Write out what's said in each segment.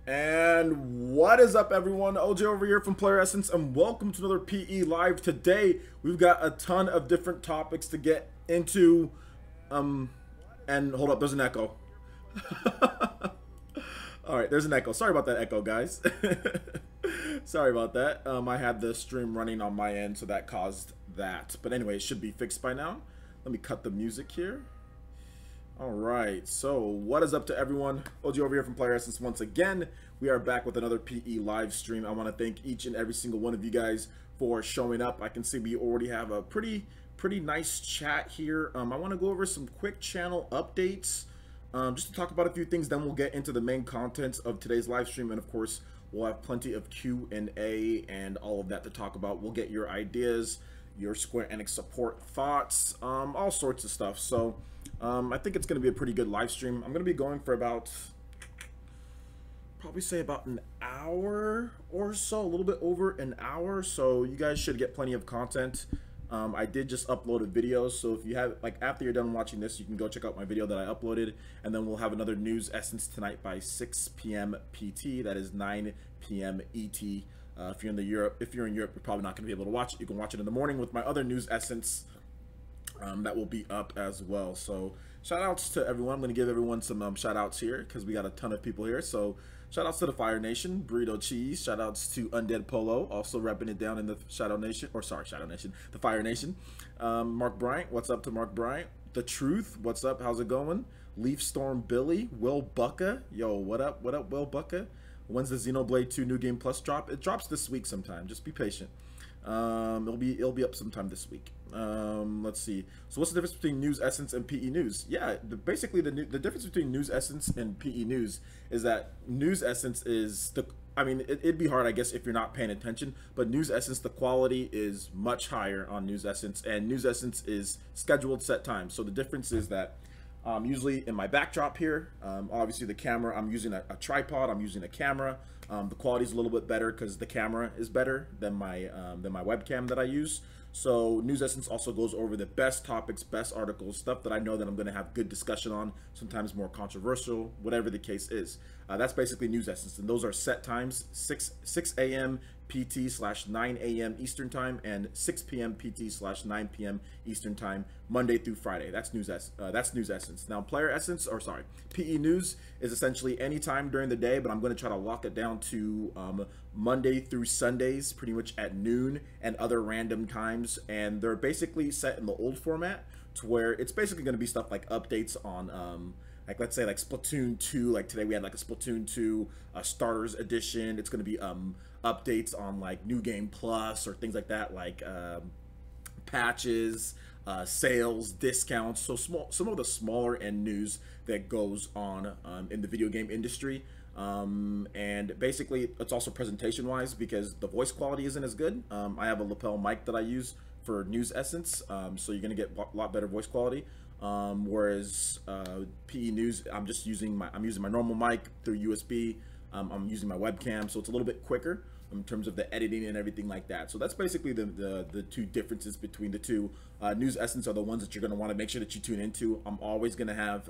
And what is up, everyone? OJ over here from PlayerEssence, and welcome to another PE Live. Today, we've got a ton of different topics to get into. And hold up, there's an echo. All right, there's an echo. Sorry about that echo, guys. Sorry about that. I had the stream running on my end, so that caused that. But anyway, it should be fixed by now. Let me cut the music here. All right, so what is up to everyone? OG over here from PlayerEssence once again. We are back with another PE live stream. I want to thank each and every single one of you guys for showing up. I can see we already have a pretty nice chat here. I want to go over some quick channel updates, just to talk about a few things. Then we'll get into the main contents of today's live stream, and of course, we'll have plenty of Q&A and all of that to talk about. We'll get your ideas, your Square Enix support thoughts, all sorts of stuff. So I think it's going to be a pretty good live stream. I'm going to be going for probably say about an hour or so, a little bit over an hour. So you guys should get plenty of content. I did just upload a video, so if you have, like, after you're done watching this, you can go check out my video that I uploaded, and then we'll have another news essence tonight by 6 p.m. PT. That is 9 p.m. ET. If you're in Europe, you're probably not going to be able to watch it. You can watch it in the morning with my other news essence that will be up as well. So shout outs to everyone. I'm going to give everyone some shout outs here because we got a ton of people here. So shout outs to the Fire Nation, Burrito Cheese. Shout outs to Undead Polo, also repping it down in the Shadow Nation, the Fire Nation. Mark Bryant, what's up to Mark Bryant? The Truth, what's up? How's it going? Leaf Storm Billy, Will Bucka, yo, what up, Will Bucka? When's the Xenoblade 2 New Game Plus drop? It drops this week sometime. Just be patient. It'll be up sometime this week. Let's see. So what's the difference between News Essence and PE News? Yeah, basically the difference between News Essence and PE News is that News Essence is it'd be hard, I guess, if you're not paying attention, but News Essence, the quality is much higher on News Essence, and News Essence is scheduled set times. So the difference is that usually in my backdrop here, obviously the camera, I'm using a tripod, I'm using a camera. The quality is a little bit better because the camera is better than my webcam that I use. So News Essence also goes over the best topics, best articles, stuff that I know that I'm going to have good discussion on, sometimes more controversial, whatever the case is. That's basically News Essence, and those are set times: 6 a.m. PT/9 a.m. Eastern Time and 6 p.m. PT/9 p.m. Eastern Time, Monday through Friday. That's News Essence. Now, PE News is essentially any time during the day, but I'm going to try to lock it down to Monday through Sundays, pretty much at noon and other random times. And they're basically set in the old format to where it's basically going to be stuff like updates on like, let's say, like Splatoon 2. Like today we had like a Splatoon 2 starters edition. It's going to be updates on like New Game Plus or things like that, like patches, sales, discounts. So some of the smaller end news that goes on in the video game industry. And basically it's also presentation wise because the voice quality isn't as good. I have a lapel mic that I use for News Essence, so you're gonna get a lot better voice quality. Whereas PE News, I'm using my normal mic through USB. I'm using my webcam, so it's a little bit quicker in terms of the editing and everything like that. So that's basically the two differences between the two. News Essence are the ones that you're going to want to make sure that you tune into. I'm always going to have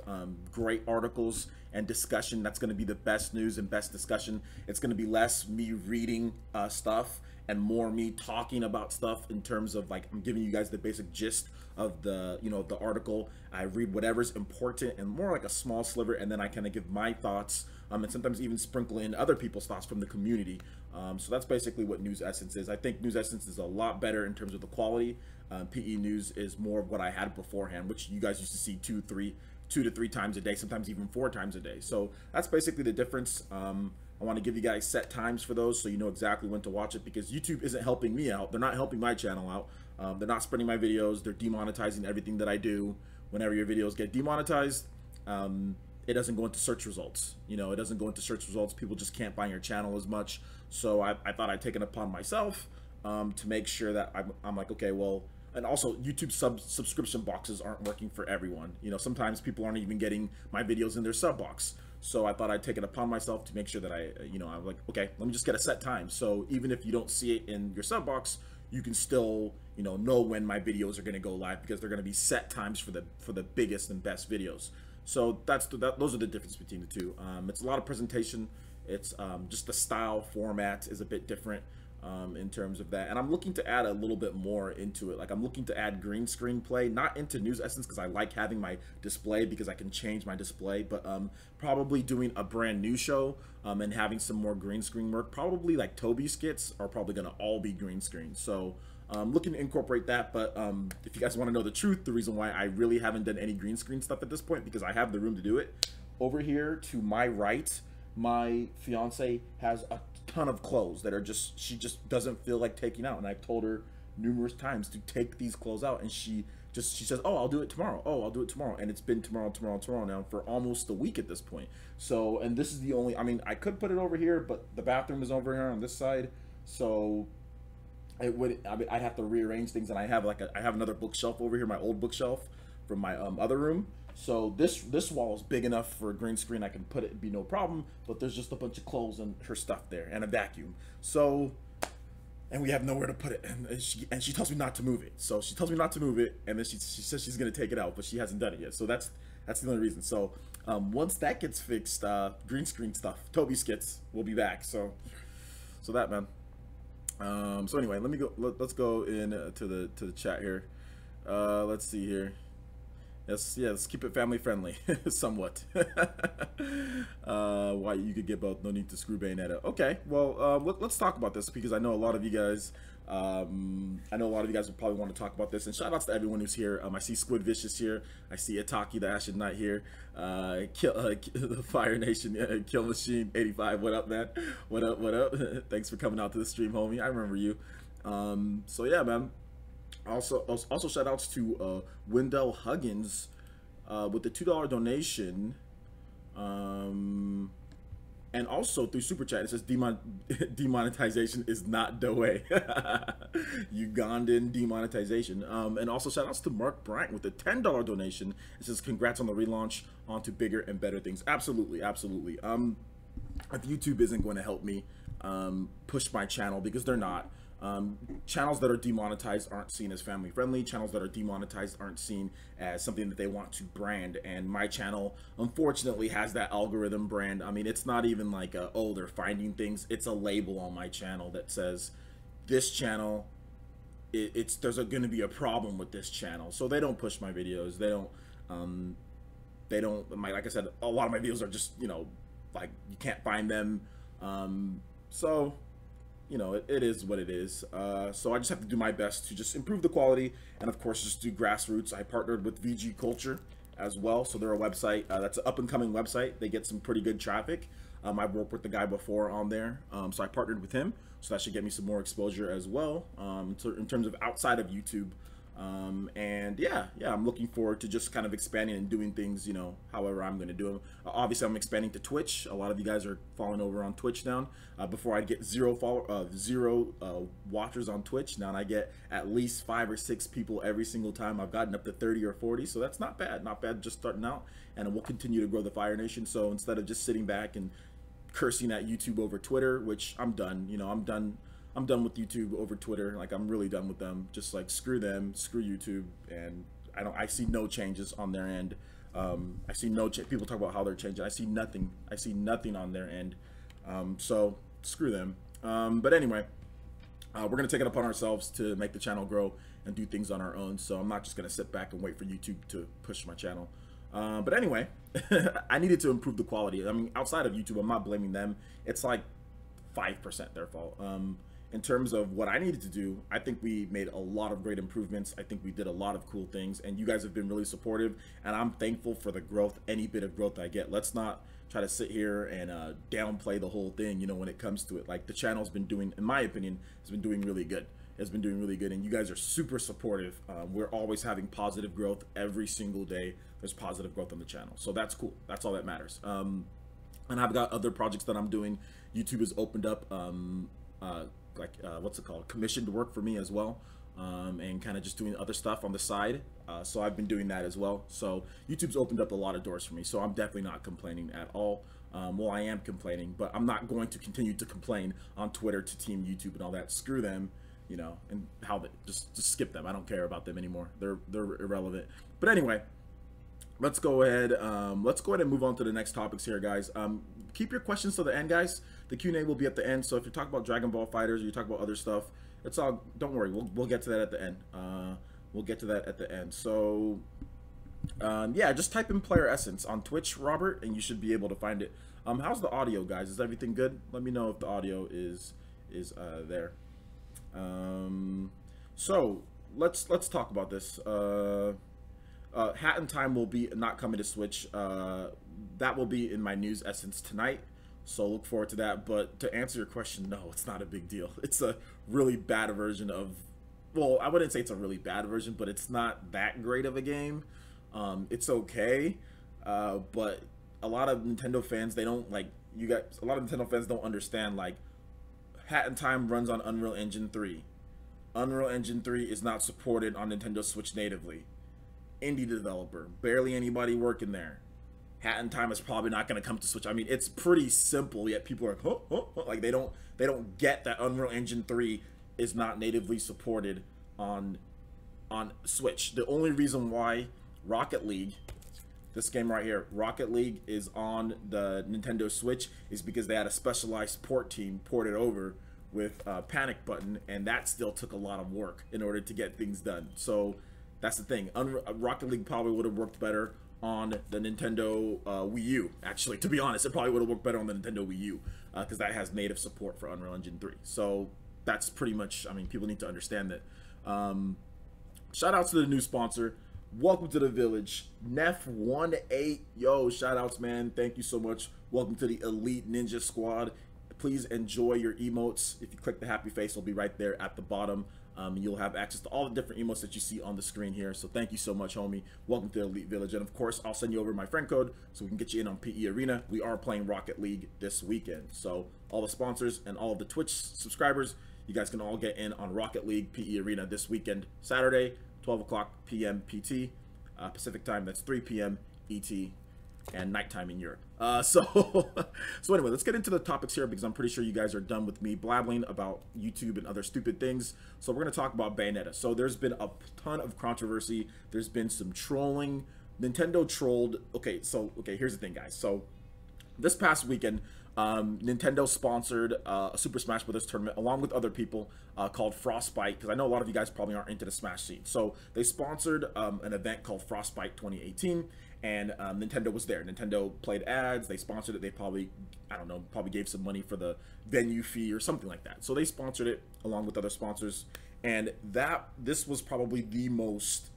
great articles and discussion. That's going to be the best news and best discussion. It's going to be less me reading stuff and more me talking about stuff in terms of, like, I'm giving you guys the basic gist of the the article. I read whatever's important and more like a small sliver, and then I kind of give my thoughts, and sometimes even sprinkle in other people's thoughts from the community. So that's basically what News Essence is. I think News Essence is a lot better in terms of the quality. PE News is more of what I had beforehand, which you guys used to see two to three times a day, sometimes even 4 times a day. So that's basically the difference. I want to give you guys set times for those so you know exactly when to watch it, because YouTube isn't helping me out. They're not helping my channel out. They're not spreading my videos. They're demonetizing everything that I do. Whenever your videos get demonetized, it doesn't go into search results. It doesn't go into search results. People just can't find your channel as much. So I thought I'd take it upon myself to make sure that I'm like, okay, well, and also YouTube subscription boxes aren't working for everyone. Sometimes people aren't even getting my videos in their sub box. So I thought I'd take it upon myself to make sure that I'm like, okay, let me just get a set time. So even if you don't see it in your sub box, you can still, know when my videos are going to go live, because they're going to be set times for the biggest and best videos. So those are the difference between the two. It's a lot of presentation. It's just the style format is a bit different in terms of that, and I'm looking to add a little bit more into it. Like, I'm looking to add green screen play, not into News Essence because I like having my display because I can change my display, but probably doing a brand new show and having some more green screen work. Probably like Toby skits are probably gonna all be green screen, so looking to incorporate that. But if you guys want to know the truth, the reason why I really haven't done any green screen stuff at this point, because I have the room to do it. Over here to my right, my fiance has a ton of clothes that are just, she just doesn't feel like taking out, and I've told her numerous times to take these clothes out, and she says, oh, I'll do it tomorrow, oh, I'll do it tomorrow, and it's been tomorrow now for almost a week at this point. So, and this is the only, I mean, I could put it over here, but the bathroom is over here on this side, so it would, I mean, I'd have to rearrange things, and I have like I have another bookshelf over here, my old bookshelf from my other room. So this wall is big enough for a green screen. I can put it, it'd be no problem, but there's just a bunch of clothes and her stuff there and a vacuum. So, and we have nowhere to put it, and she tells me not to move it. So she tells me not to move it, and then she says she's gonna take it out, but she hasn't done it yet. So that's the only reason. So once that gets fixed, green screen stuff, Toby skits will be back. So that, man. So anyway, let's go in to the chat here. Let's see here. Yes, let's keep it family friendly, somewhat. Why you could get both, no need to screw Bayonetta. Okay, well, let's talk about this, because I know a lot of you guys, will probably want to talk about this. And shout outs to everyone who's here. I see Squid Vicious here. I see Itaki the Ashen Knight here. The Fire Nation, Kill Machine 85. What up, man? What up? Thanks for coming out to the stream, homie. I remember you. So yeah, man. Also shout outs to Wendell Huggins with the $2 donation, and also through super chat. It says demonetization is not the way. Ugandan demonetization. And also shout outs to Mark Bryant with the $10 donation. It says congrats on the relaunch, on to bigger and better things. Absolutely. If YouTube isn't going to help me push my channel, because they're not. Channels that are demonetized aren't seen as family friendly. Channels that are demonetized aren't seen as something that they want to brand. And my channel, unfortunately, has that algorithm brand. I mean, it's not even like oh, they're finding things. It's a label on my channel that says this channel, there's going to be a problem with this channel. So they don't push my videos. They don't, like I said, a lot of my videos are just, you know, like you can't find them. So, you know, it is what it is. So I just have to do my best to just improve the quality, and of course just do grassroots. I partnered with VG Culture as well, so they're a website that's an up-and-coming website. They get some pretty good traffic. I've worked with the guy before on there, so I partnered with him, so that should get me some more exposure as well, in terms of outside of YouTube. And yeah, I'm looking forward to just kind of expanding and doing things, you know, however I'm going to do them. Obviously, I'm expanding to Twitch. A lot of you guys are following over on Twitch now. Before I'd get zero watchers on Twitch. Now I get at least 5 or 6 people every single time. I've gotten up to 30 or 40, so that's not bad. Not bad, just starting out. And we'll continue to grow the Fire Nation. So instead of just sitting back and cursing at YouTube over Twitter, which I'm done, you know, I'm done with YouTube over Twitter. Like, I'm really done with them. Just like, screw them, screw YouTube, and I see no changes on their end. I see no people talk about how they're changing. I see nothing on their end. So screw them. But anyway, we're gonna take it upon ourselves to make the channel grow and do things on our own. So I'm not just gonna sit back and wait for YouTube to push my channel. But anyway, I needed to improve the quality. I mean, outside of YouTube, I'm not blaming them. It's like 5% their fault. In terms of what I needed to do, I think we made a lot of great improvements. I think we did a lot of cool things, and you guys have been really supportive, and I'm thankful for the growth, any bit of growth I get. Let's not try to sit here and downplay the whole thing, you know, when it comes to it. Like, the channel's been doing, in my opinion, has been doing really good. It's been doing really good, and you guys are super supportive. We're always having positive growth every single day. There's positive growth on the channel, so that's cool. That's all that matters. And I've got other projects that I'm doing. YouTube has opened up what's it called, commissioned work for me as well, and kind of just doing other stuff on the side. So I've been doing that as well. So YouTube's opened up a lot of doors for me, so I'm definitely not complaining at all. Well, I am complaining, but I'm not going to continue to complain on Twitter to Team YouTube and all that. Screw them, you know, and how they just skip them. I don't care about them anymore. They're irrelevant. But anyway, let's go ahead and move on to the next topics here, guys. keep your questions to the end, guys. The Q&A will be at the end. So if you talk about Dragon Ball Fighters or you talk about other stuff, it's all. Don't worry, we'll get to that at the end. We'll get to that at the end. So yeah, just type in PlayerEssence on Twitch, Robert, and you should be able to find it. How's the audio, guys? Is everything good? Let me know if the audio is there. So let's talk about this. Hat in Time will be not coming to Switch. That will be in my news essence tonight, so look forward to that. But to answer your question, no, it's not a big deal. It's a really bad version of, well, I wouldn't say it's a really bad version, but it's not that great of a game. It's okay, but a lot of Nintendo fans, they don't like, you guys, a lot of Nintendo fans don't understand, like, Hat in Time runs on Unreal Engine 3. Unreal Engine 3 is not supported on Nintendo Switch natively. Indie developer, barely anybody working there. Hat in Time is probably not going to come to Switch. I mean, it's pretty simple, yet people are like, they don't get that Unreal Engine 3 is not natively supported on Switch. The only reason why Rocket League, this game right here, Rocket League, is on the Nintendo Switch is because they had a specialized port team ported over with Panic Button, and that still took a lot of work in order to get things done. So that's the thing. Rocket League probably would have worked better on the Nintendo Wii U. Actually, to be honest, it probably would have worked better on the Nintendo Wii U because that has native support for Unreal Engine 3. So that's pretty much, I mean, people need to understand that. Shout out to the new sponsor. Welcome to the village, Neff18. Yo, shout outs, man. Thank you so much. Welcome to the Elite Ninja Squad. Please enjoy your emotes. If you click the happy face, it'll be right there at the bottom. You'll have access to all the different emotes that you see on the screen here. So thank you so much, homie. Welcome to the Elite Village. And of course, I'll send you over my friend code so we can get you in on PE Arena. We are playing Rocket League this weekend. So all the sponsors and all of the Twitch subscribers, you guys can all get in on Rocket League PE Arena this weekend, Saturday, 12 o'clock p.m. PT, Pacific time. That's 3 p.m. ET, and nighttime in Europe. So anyway, let's get into the topics here because I'm pretty sure you guys are done with me blabbling about YouTube and other stupid things. So we're going to talk about Bayonetta. So there's been a ton of controversy. There's been some trolling. Nintendo trolled. Okay, here's the thing, guys. So this past weekend, Nintendo sponsored a Super Smash Bros. Tournament along with other people called Frostbite, because I know a lot of you guys probably aren't into the Smash scene. So they sponsored an event called Frostbite 2018, and Nintendo was there. Nintendo played ads, they sponsored it, they probably, I don't know, probably gave some money for the venue fee or something like that. So they sponsored it along with other sponsors, and this was probably the most,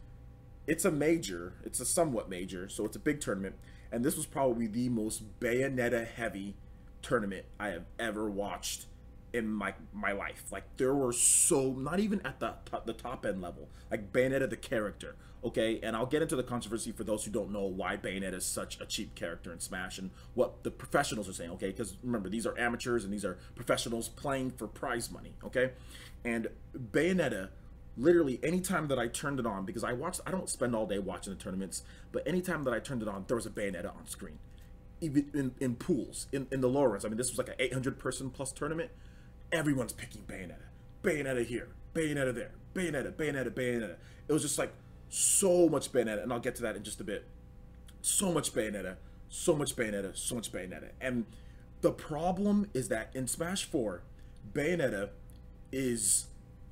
it's a somewhat major, so it's a big tournament, and this was probably the most Bayonetta heavy tournament I have ever watched in my life. Like, there were not even at the top end level, like Bayonetta the character, okay? And I'll get into the controversy for those who don't know why Bayonetta is such a cheap character in Smash and what the professionals are saying, okay? Because remember, these are amateurs and these are professionals playing for prize money, okay? And Bayonetta, literally anytime that I turned it on, because I don't spend all day watching the tournaments, but anytime that I turned it on, there was a Bayonetta on screen. Even in pools, in the lowers. I mean, this was like an 800 person plus tournament. Everyone's picking Bayonetta. Bayonetta here, Bayonetta there, Bayonetta. It was just like so much Bayonetta, and I'll get to that in just a bit. So much Bayonetta. And the problem is that in Smash 4, Bayonetta is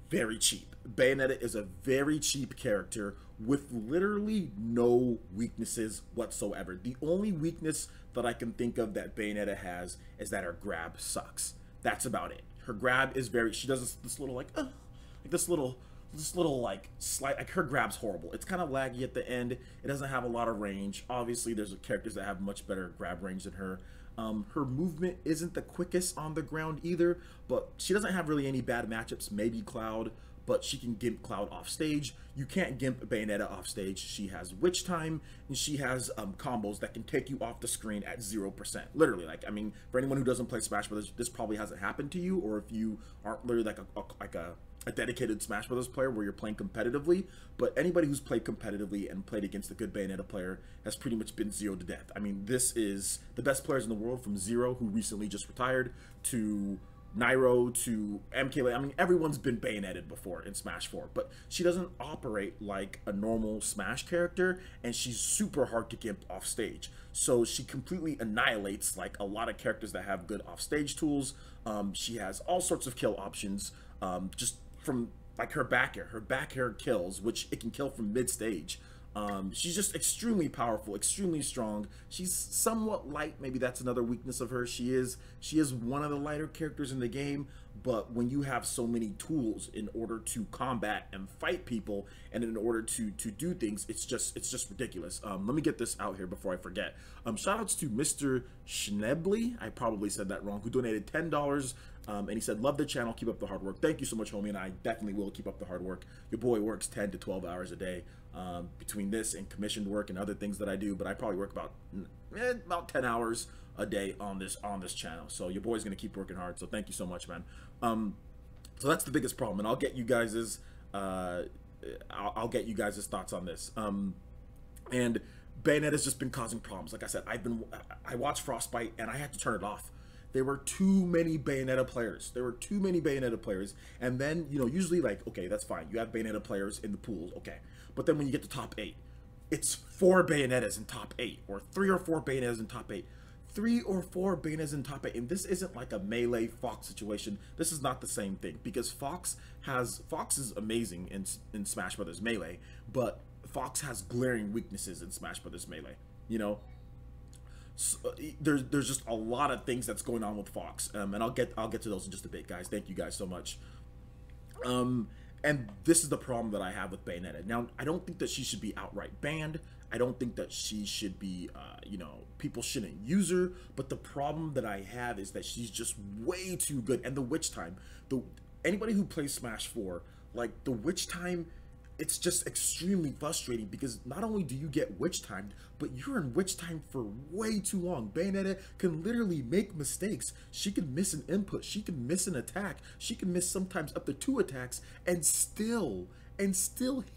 very cheap. Bayonetta is a very cheap character with literally no weaknesses whatsoever. The only weakness that I can think of that Bayonetta has is that her grab sucks. That's about it. Her grab is she does this little like this little like slight, like her grab's horrible. It's kind of laggy at the end. It doesn't have a lot of range. Obviously, there's characters that have much better grab range than her. Her movement isn't the quickest on the ground either, but she doesn't have really any bad matchups. Maybe Cloud, but she can gimp Cloud off stage. You can't gimp Bayonetta off stage. She has Witch Time, and she has combos that can take you off the screen at 0%. Literally, like, I mean, for anyone who doesn't play Smash Brothers, this probably hasn't happened to you, or if you aren't literally like a dedicated Smash Brothers player where you're playing competitively. But anybody who's played competitively and played against a good Bayonetta player has pretty much been zeroed to death. I mean, this is the best players in the world, from Zero, who recently just retired, to Nairo to MK. I mean, everyone's been bayoneted before in Smash 4, but she doesn't operate like a normal Smash character, and she's super hard to gimp off stage. So she completely annihilates like a lot of characters that have good off stage tools. She has all sorts of kill options, just from like her back air. Her back air kills, which it can kill from mid stage. She's just extremely powerful, extremely strong. She's somewhat light. Maybe that's another weakness of her. She is one of the lighter characters in the game, but when you have so many tools in order to combat and fight people and in order to do things, it's just ridiculous. Let me get this out here before I forget. Shout outs to Mr. Schnebley, I probably said that wrong, who donated $10. And he said, love the channel, keep up the hard work. Thank you so much, homie, and I definitely will keep up the hard work. Your boy works 10 to 12 hours a day between this and commissioned work and other things that I do, but I probably work about 10 hours a day on this channel. So your boy's gonna keep working hard. So thank you so much, man. So that's the biggest problem, and I'll get you guys's thoughts on this. And Bayonetta's just been causing problems. Like I said, I watched Frostbite and I had to turn it off. There were too many Bayonetta players. And then, you know, usually like, okay, that's fine. You have Bayonetta players in the pools, okay. But then when you get to top 8, it's 4 Bayonettas in top 8, or 3 or 4 Bayonettas in top 8. 3 or 4 Bayonettas in top 8, and this isn't like a melee Fox situation. This is not the same thing, because Fox is amazing in Smash Brothers Melee, but Fox has glaring weaknesses in Smash Brothers Melee, you know. So, there's just a lot of things that's going on with Fox, and I'll get to those in just a bit, guys. Thank you guys so much. And this is the problem that I have with Bayonetta. Now, I don't think that she should be outright banned. I don't think that she should be, you know, people shouldn't use her. But the problem that I have is that she's just way too good. And the witch time, anybody who plays Smash 4, like the witch time, it's just extremely frustrating, because not only do you get witch timed, but you're in witch time for way too long. Bayonetta can literally make mistakes. She can miss an input, she can miss an attack, she can miss sometimes up to 2 attacks and still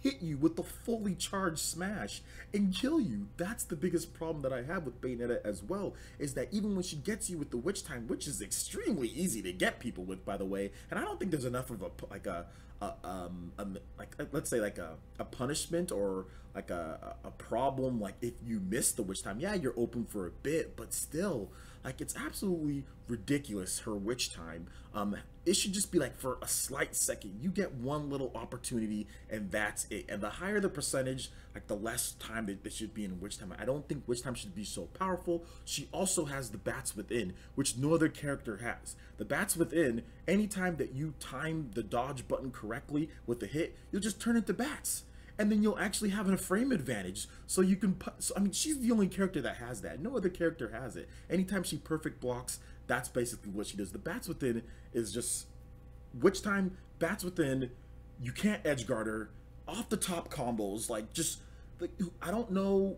hit you with the fully charged smash and kill you. That's the biggest problem that I have with Bayonetta as well, is that even when she gets you with the witch time, which is extremely easy to get people with, by the way, and I don't think there's enough of let's say like a punishment or like a problem, like if you miss the witch time, yeah, you're open for a bit, but still, like, it's absolutely ridiculous, her witch time. It should just be like for a slight second. You get one little opportunity and that's it. And the higher the percentage, like the less time that they should be in witch time. I don't think witch time should be so powerful. She also has the bats within, which no other character has. The bats within, anytime that you time the dodge button correctly with the hit, you'll just turn into bats. And then you'll actually have a frame advantage, so you can I mean, she's the only character that has that. No other character has it. Anytime she perfect blocks, that's basically what she does. The bats within is just witch time, bats within, you can't edge guard her, off the top combos, like, just like, I don't know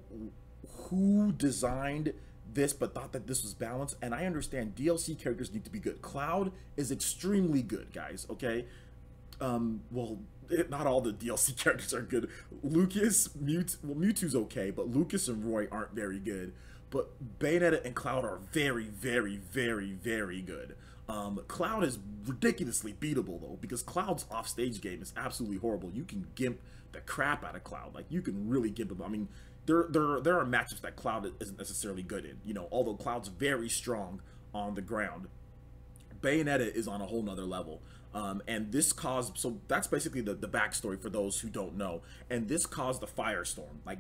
who designed this but thought that this was balanced. And I understand DLC characters need to be good. Cloud is extremely good, guys, okay? Well, not all the DLC characters are good. Lucas, Mewtwo's okay, but Lucas and Roy aren't very good. But Bayonetta and Cloud are very, very, very, very good. Cloud is ridiculously beatable, though, because Cloud's offstage game is absolutely horrible. You can gimp the crap out of Cloud. Like, you can really gimp him. I mean, there are matchups that Cloud isn't necessarily good in, you know, although Cloud's very strong on the ground. Bayonetta is on a whole nother level. And this caused, so that's basically the backstory for those who don't know. And this caused a firestorm. Like,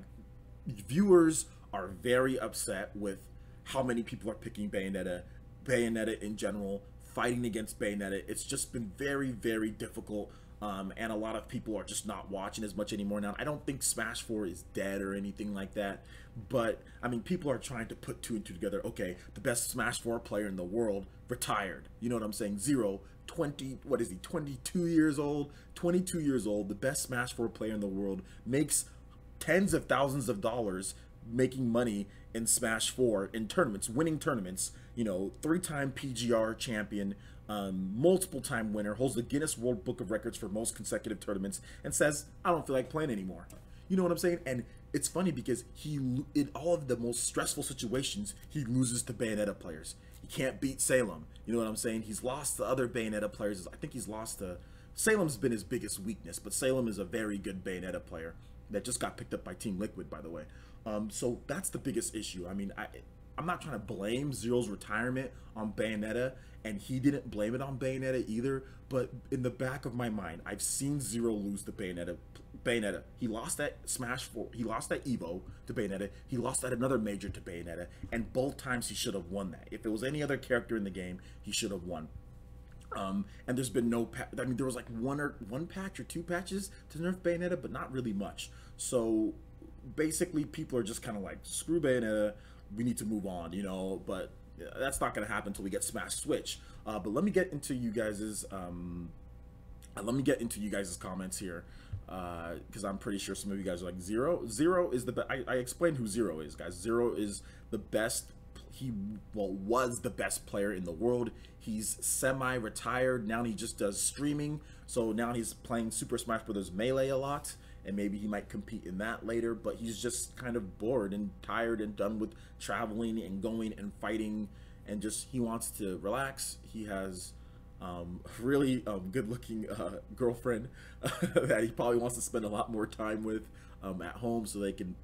viewers are very upset with how many people are picking Bayonetta in general, fighting against Bayonetta. It's just been very, very difficult. And a lot of people are just not watching as much anymore now. I don't think Smash 4 is dead or anything like that, but I mean, people are trying to put 2 and 2 together. Okay, the best Smash 4 player in the world retired. You know what I'm saying? 22 years old, the best Smash 4 player in the world, makes tens of thousands of dollars making money in Smash 4 in tournaments, winning tournaments, you know, 3-time PGR champion, multiple time winner, holds the Guinness World Book of Records for most consecutive tournaments, and says, I don't feel like playing anymore. You know what I'm saying? And it's funny because in all of the most stressful situations, he loses to Bayonetta players. He can't beat Salem. You know what I'm saying? He's lost to other Bayonetta players. I think he's lost to... Salem's been his biggest weakness, but Salem is a very good Bayonetta player that just got picked up by Team Liquid, by the way. So that's the biggest issue. I mean, I'm not trying to blame Zero's retirement on Bayonetta, and he didn't blame it on Bayonetta either, but in the back of my mind, I've seen Zero lose to Bayonetta. He lost at Smash 4, he lost at EVO to Bayonetta, he lost at another major to Bayonetta, and both times he should have won that. If it was any other character in the game, he should have won. And there's been no I mean, there was like one patch or two patches to nerf Bayonetta, but not really much. So basically people are just kind of like, screw Bayonetta, we need to move on, you know, but that's not going to happen until we get Smash Switch. But let me get into you guys's comments here, because I'm pretty sure some of you guys are like, Zero is the best. I explained who Zero is, guys. Zero is the best. He was the best player in the world. He's semi-retired now. He just does streaming, so now he's playing Super Smash Bros. Melee a lot, and maybe he might compete in that later, but he's just kind of bored and tired and done with traveling and going and fighting, and just he wants to relax. He has really good-looking girlfriend that he probably wants to spend a lot more time with at home, so they can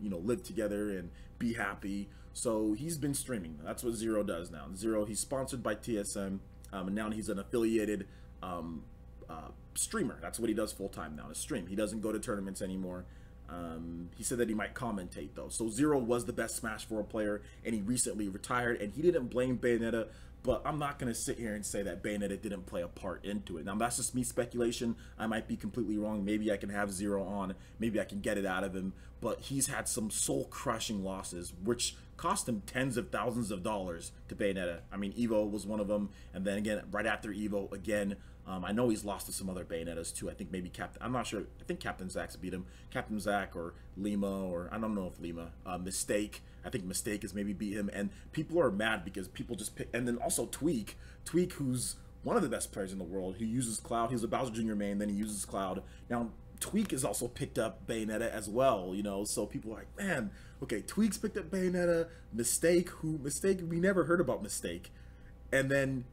you know, live together and be happy. So he's been streaming. That's what Zero does now. Zero, he's sponsored by TSM, and now he's an affiliated streamer. That's what he does full time now, to stream. He doesn't go to tournaments anymore. He said that he might commentate though. So Zero was the best Smash 4 player, and he recently retired, and he didn't blame Bayonetta, but I'm not going to sit here and say that Bayonetta didn't play a part into it. Now that's just me speculation. I might be completely wrong. Maybe I can have Zero on, maybe I can get it out of him, but he's had some soul crushing losses, which cost him tens of thousands of dollars to Bayonetta. I mean, EVO was one of them, and then again right after EVO again. I know he's lost to some other Bayonettas too. I think maybe I'm not sure. I think Captain Zack's beat him. Captain Zack or Lima, or I don't know if Lima. Mistake. I think Mistake has maybe beat him. And people are mad because people just pick. And then also Tweak, who's one of the best players in the world, who uses Cloud. He's a Bowser Jr. main, then he uses Cloud. Now Tweak has also picked up Bayonetta as well, you know. So people are like, man, okay, Tweak's picked up Bayonetta. Mistake, we never heard about Mistake. And then,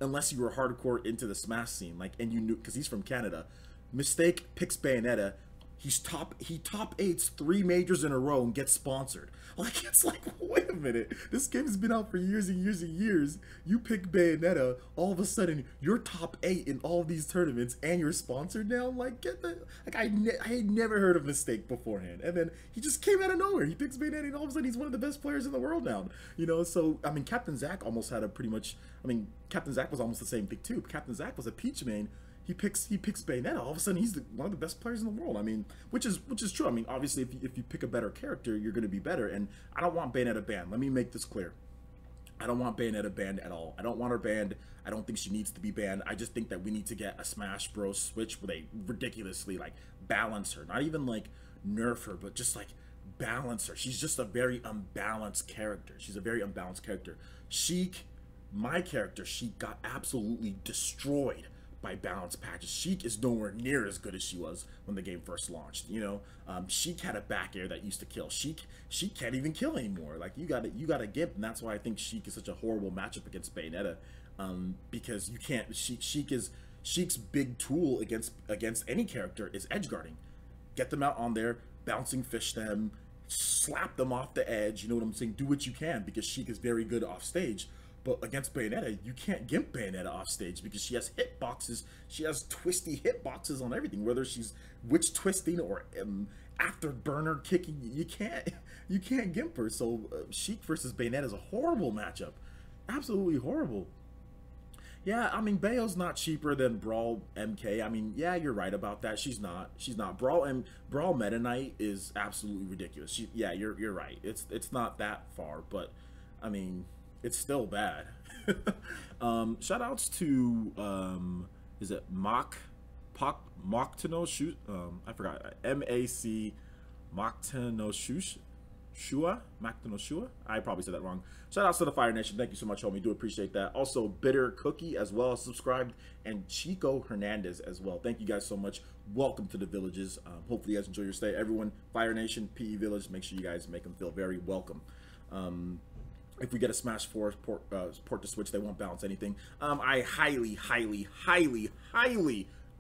unless you were hardcore into the Smash scene, like, and you knew, because he's from Canada, Mistake picks Bayonetta. He top 8s 3 majors in a row and gets sponsored. Like, it's like, wait a minute, this game's been out for years and years and years. You pick Bayonetta, all of a sudden you're top 8 in all these tournaments and you're sponsored now. Like, get the, like, I had never heard of Mistake beforehand, and then he just came out of nowhere. He picks Bayonetta, and all of a sudden he's one of the best players in the world now. You know, so I mean, Captain Zack almost had a pretty much. I mean, Captain Zack was almost the same thing too. Captain Zack was a Peach main. He picks Bayonetta. All of a sudden, he's one of the best players in the world. I mean, which is true. I mean, obviously, if you pick a better character, you're going to be better. And I don't want Bayonetta banned. Let me make this clear. I don't want Bayonetta banned at all. I don't want her banned. I don't think she needs to be banned. I just think that we need to get a Smash Bros. Switch where they ridiculously like balance her. Not even like nerf her, but just like balance her. She's just a very unbalanced character. She's a very unbalanced character. Sheik, my character, Sheik got absolutely destroyed by balance patches. Sheik is nowhere near as good as she was when the game first launched. You know, Sheik had a back air that used to kill. Sheik can't even kill anymore. Like, you gotta get, and that's why I think Sheik is such a horrible matchup against Bayonetta, because you can't. Sheik's big tool against any character is edge guarding. Get them out on there, bouncing fish them, slap them off the edge. You know what I'm saying? Do what you can, because Sheik is very good off stage. But against Bayonetta, you can't gimp Bayonetta off stage because she has hitboxes. She has twisty hitboxes on everything, whether she's witch twisting or afterburner kicking. You can't gimp her. So Sheik versus Bayonetta is a horrible matchup, absolutely horrible. Yeah, I mean, Bayo's not cheaper than Brawl MK. I mean, yeah, you're right about that. She's not. Brawl Meta Knight is absolutely ridiculous. Yeah, you're right. It's not that far, but I mean, it's still bad. Shout outs to is it Moktano Shu? I forgot. MAC Moktano Shua? I probably said that wrong. Shout outs to the Fire Nation. Thank you so much, homie. Do appreciate that. Also, Bitter Cookie as well, subscribed, and Chico Hernandez as well. Thank you guys so much. Welcome to the villages. Hopefully you guys enjoy your stay. Everyone, Fire Nation, PE Village, make sure you guys make them feel very welcome. if we get a Smash 4 port to Switch, they won't balance anything. I highly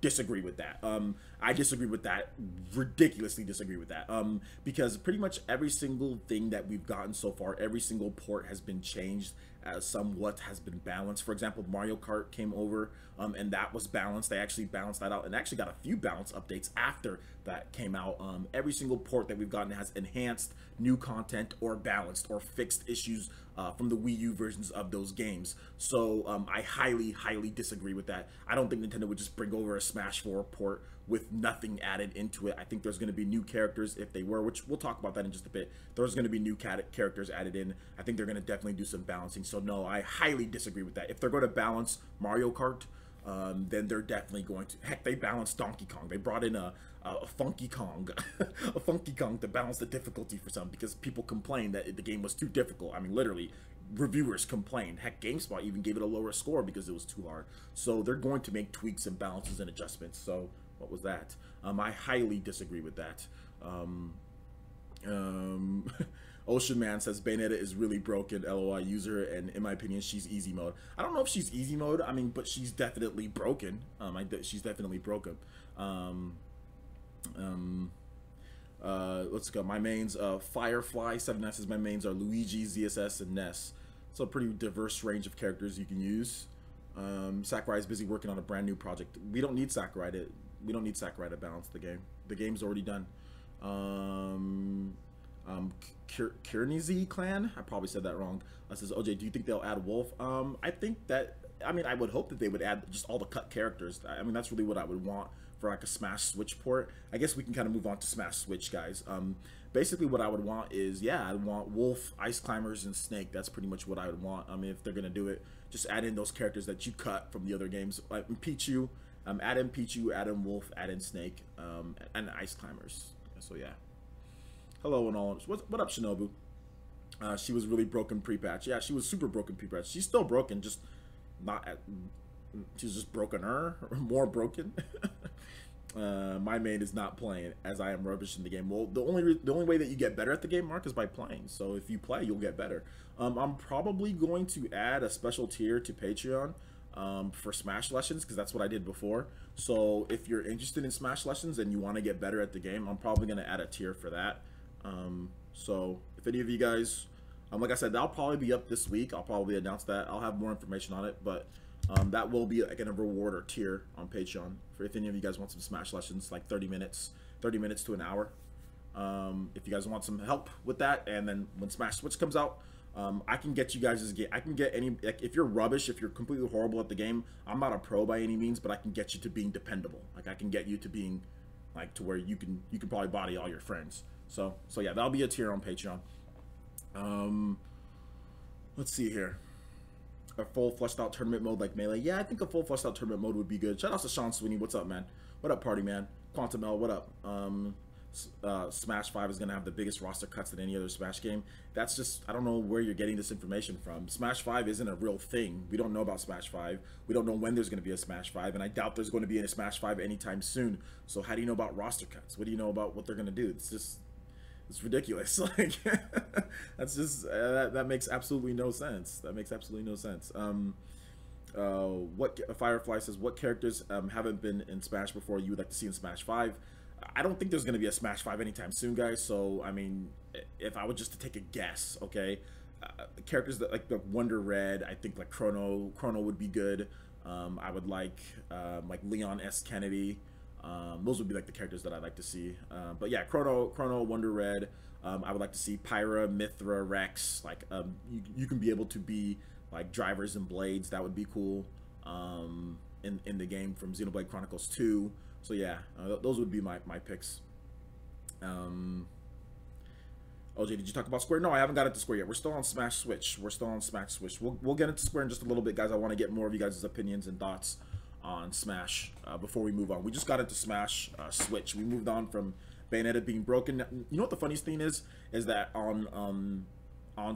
disagree with that. I disagree with that, ridiculously disagree with that. Because pretty much every single thing that we've gotten so far, every single port has been changed, somewhat has been balanced. For example, Mario Kart came over, and that was balanced. They actually balanced that out and actually got a few balance updates after that came out. Every single port that we've gotten has enhanced new content or balanced or fixed issues from the Wii U versions of those games. So I highly disagree with that. I don't think Nintendo would just bring over a Smash 4 port with nothing added into it. I think there's going to be new characters if they were, which we'll talk about that in just a bit. There's going to be new characters added in. I think they're going to definitely do some balancing. So no, I highly disagree with that. If they're going to balance Mario Kart, then they're definitely going to. Heck, they balanced Donkey Kong. They brought in a Funky Kong, a Funky Kong to balance the difficulty for some, because people complained that the game was too difficult. I mean, literally, reviewers complained. Heck, GameSpot even gave it a lower score because it was too hard. So they're going to make tweaks and balances and adjustments. So what was that? I highly disagree with that. Ocean Man says Bayonetta is really broken, LOI user, and in my opinion, she's easy mode. I don't know if she's easy mode. I mean, but she's definitely broken. She's definitely broken. Let's go. My mains, Firefly, 7S. My mains are Luigi, ZSS, and Ness. It's a pretty diverse range of characters you can use. Sakurai is busy working on a brand new project. We don't need Sakurai to balance the game. The game's already done. Kirnizi clan, I probably said that wrong. Says OJ, do you think they'll add Wolf? I think that, I mean, I would hope that they would add just all the cut characters. I mean, that's really what I would want for like a Smash Switch port. I guess we can kind of move on to Smash Switch, guys. Basically what I would want is, yeah, I want Wolf, Ice Climbers, and Snake. That's pretty much what I would want. I mean, if they're gonna do it, just add in those characters that you cut from the other games, like Pichu. Add in Pichu, add in Wolf, add in Snake, and Ice Climbers. So yeah. Hello and all. What up, Shinobu? She was really broken pre-patch. Yeah, she was super broken pre-patch. She's still broken, just not at. She's just brokener, or more broken. My main is not playing, as I am rubbish in the game. Well, the only way that you get better at the game, Mark, is by playing. So if you play, you'll get better. I'm probably going to add a special tier to Patreon for Smash Lessons, because that's what I did before. So if you're interested in Smash Lessons and you want to get better at the game, I'm probably going to add a tier for that. So if any of you guys, like I said, that'll probably be up this week. I'll probably announce that. I'll have more information on it, but that will be like a reward or tier on Patreon for if any of you guys want some Smash Lessons, like 30 minutes to an hour. If you guys want some help with that, and then when Smash Switch comes out, I can get you guys' game. I can get any, like, if you're rubbish, if you're completely horrible at the game, I'm not a pro by any means, but I can get you to being dependable. Like, I can get you to being, like, to where you can probably body all your friends. So yeah, that'll be a tier on Patreon. Let's see here. A full fleshed out tournament mode like Melee. Yeah, I think a full fleshed out tournament mode would be good. Shout out to Sean Sweeney. What's up, man? What up, party man? Quantum L, what up? Smash 5 is gonna have the biggest roster cuts than any other Smash game. That's just, I don't know where you're getting this information from. Smash 5 isn't a real thing. We don't know about Smash 5. We don't know when there's gonna be a Smash 5, and I doubt there's going to be a Smash 5 anytime soon. So how do you know about roster cuts? What do you know about what they're gonna do? It's just, it's ridiculous. Like, that's just that makes absolutely no sense. That makes absolutely no sense. What Firefly says, what characters haven't been in Smash before you would like to see in Smash 5? I don't think there's going to be a Smash 5 anytime soon, guys. So, I mean, if I were just to take a guess, okay, characters that like the Wonder Red, I think like Chrono would be good. I would like Leon S. Kennedy. Those would be like the characters that I'd like to see. But yeah, Chrono, Wonder Red. I would like to see Pyra, Mithra, Rex. Like, you can be able to be like drivers and blades. That would be cool. In the game from Xenoblade Chronicles 2. So yeah, those would be my picks. OJ, did you talk about Square? No, I haven't got into Square yet. We're still on Smash Switch. We'll get into Square in just a little bit, guys. I want to get more of you guys' opinions and thoughts on Smash before we move on. We just got into Smash Switch. We moved on from Bayonetta being broken. You know what the funniest thing is that on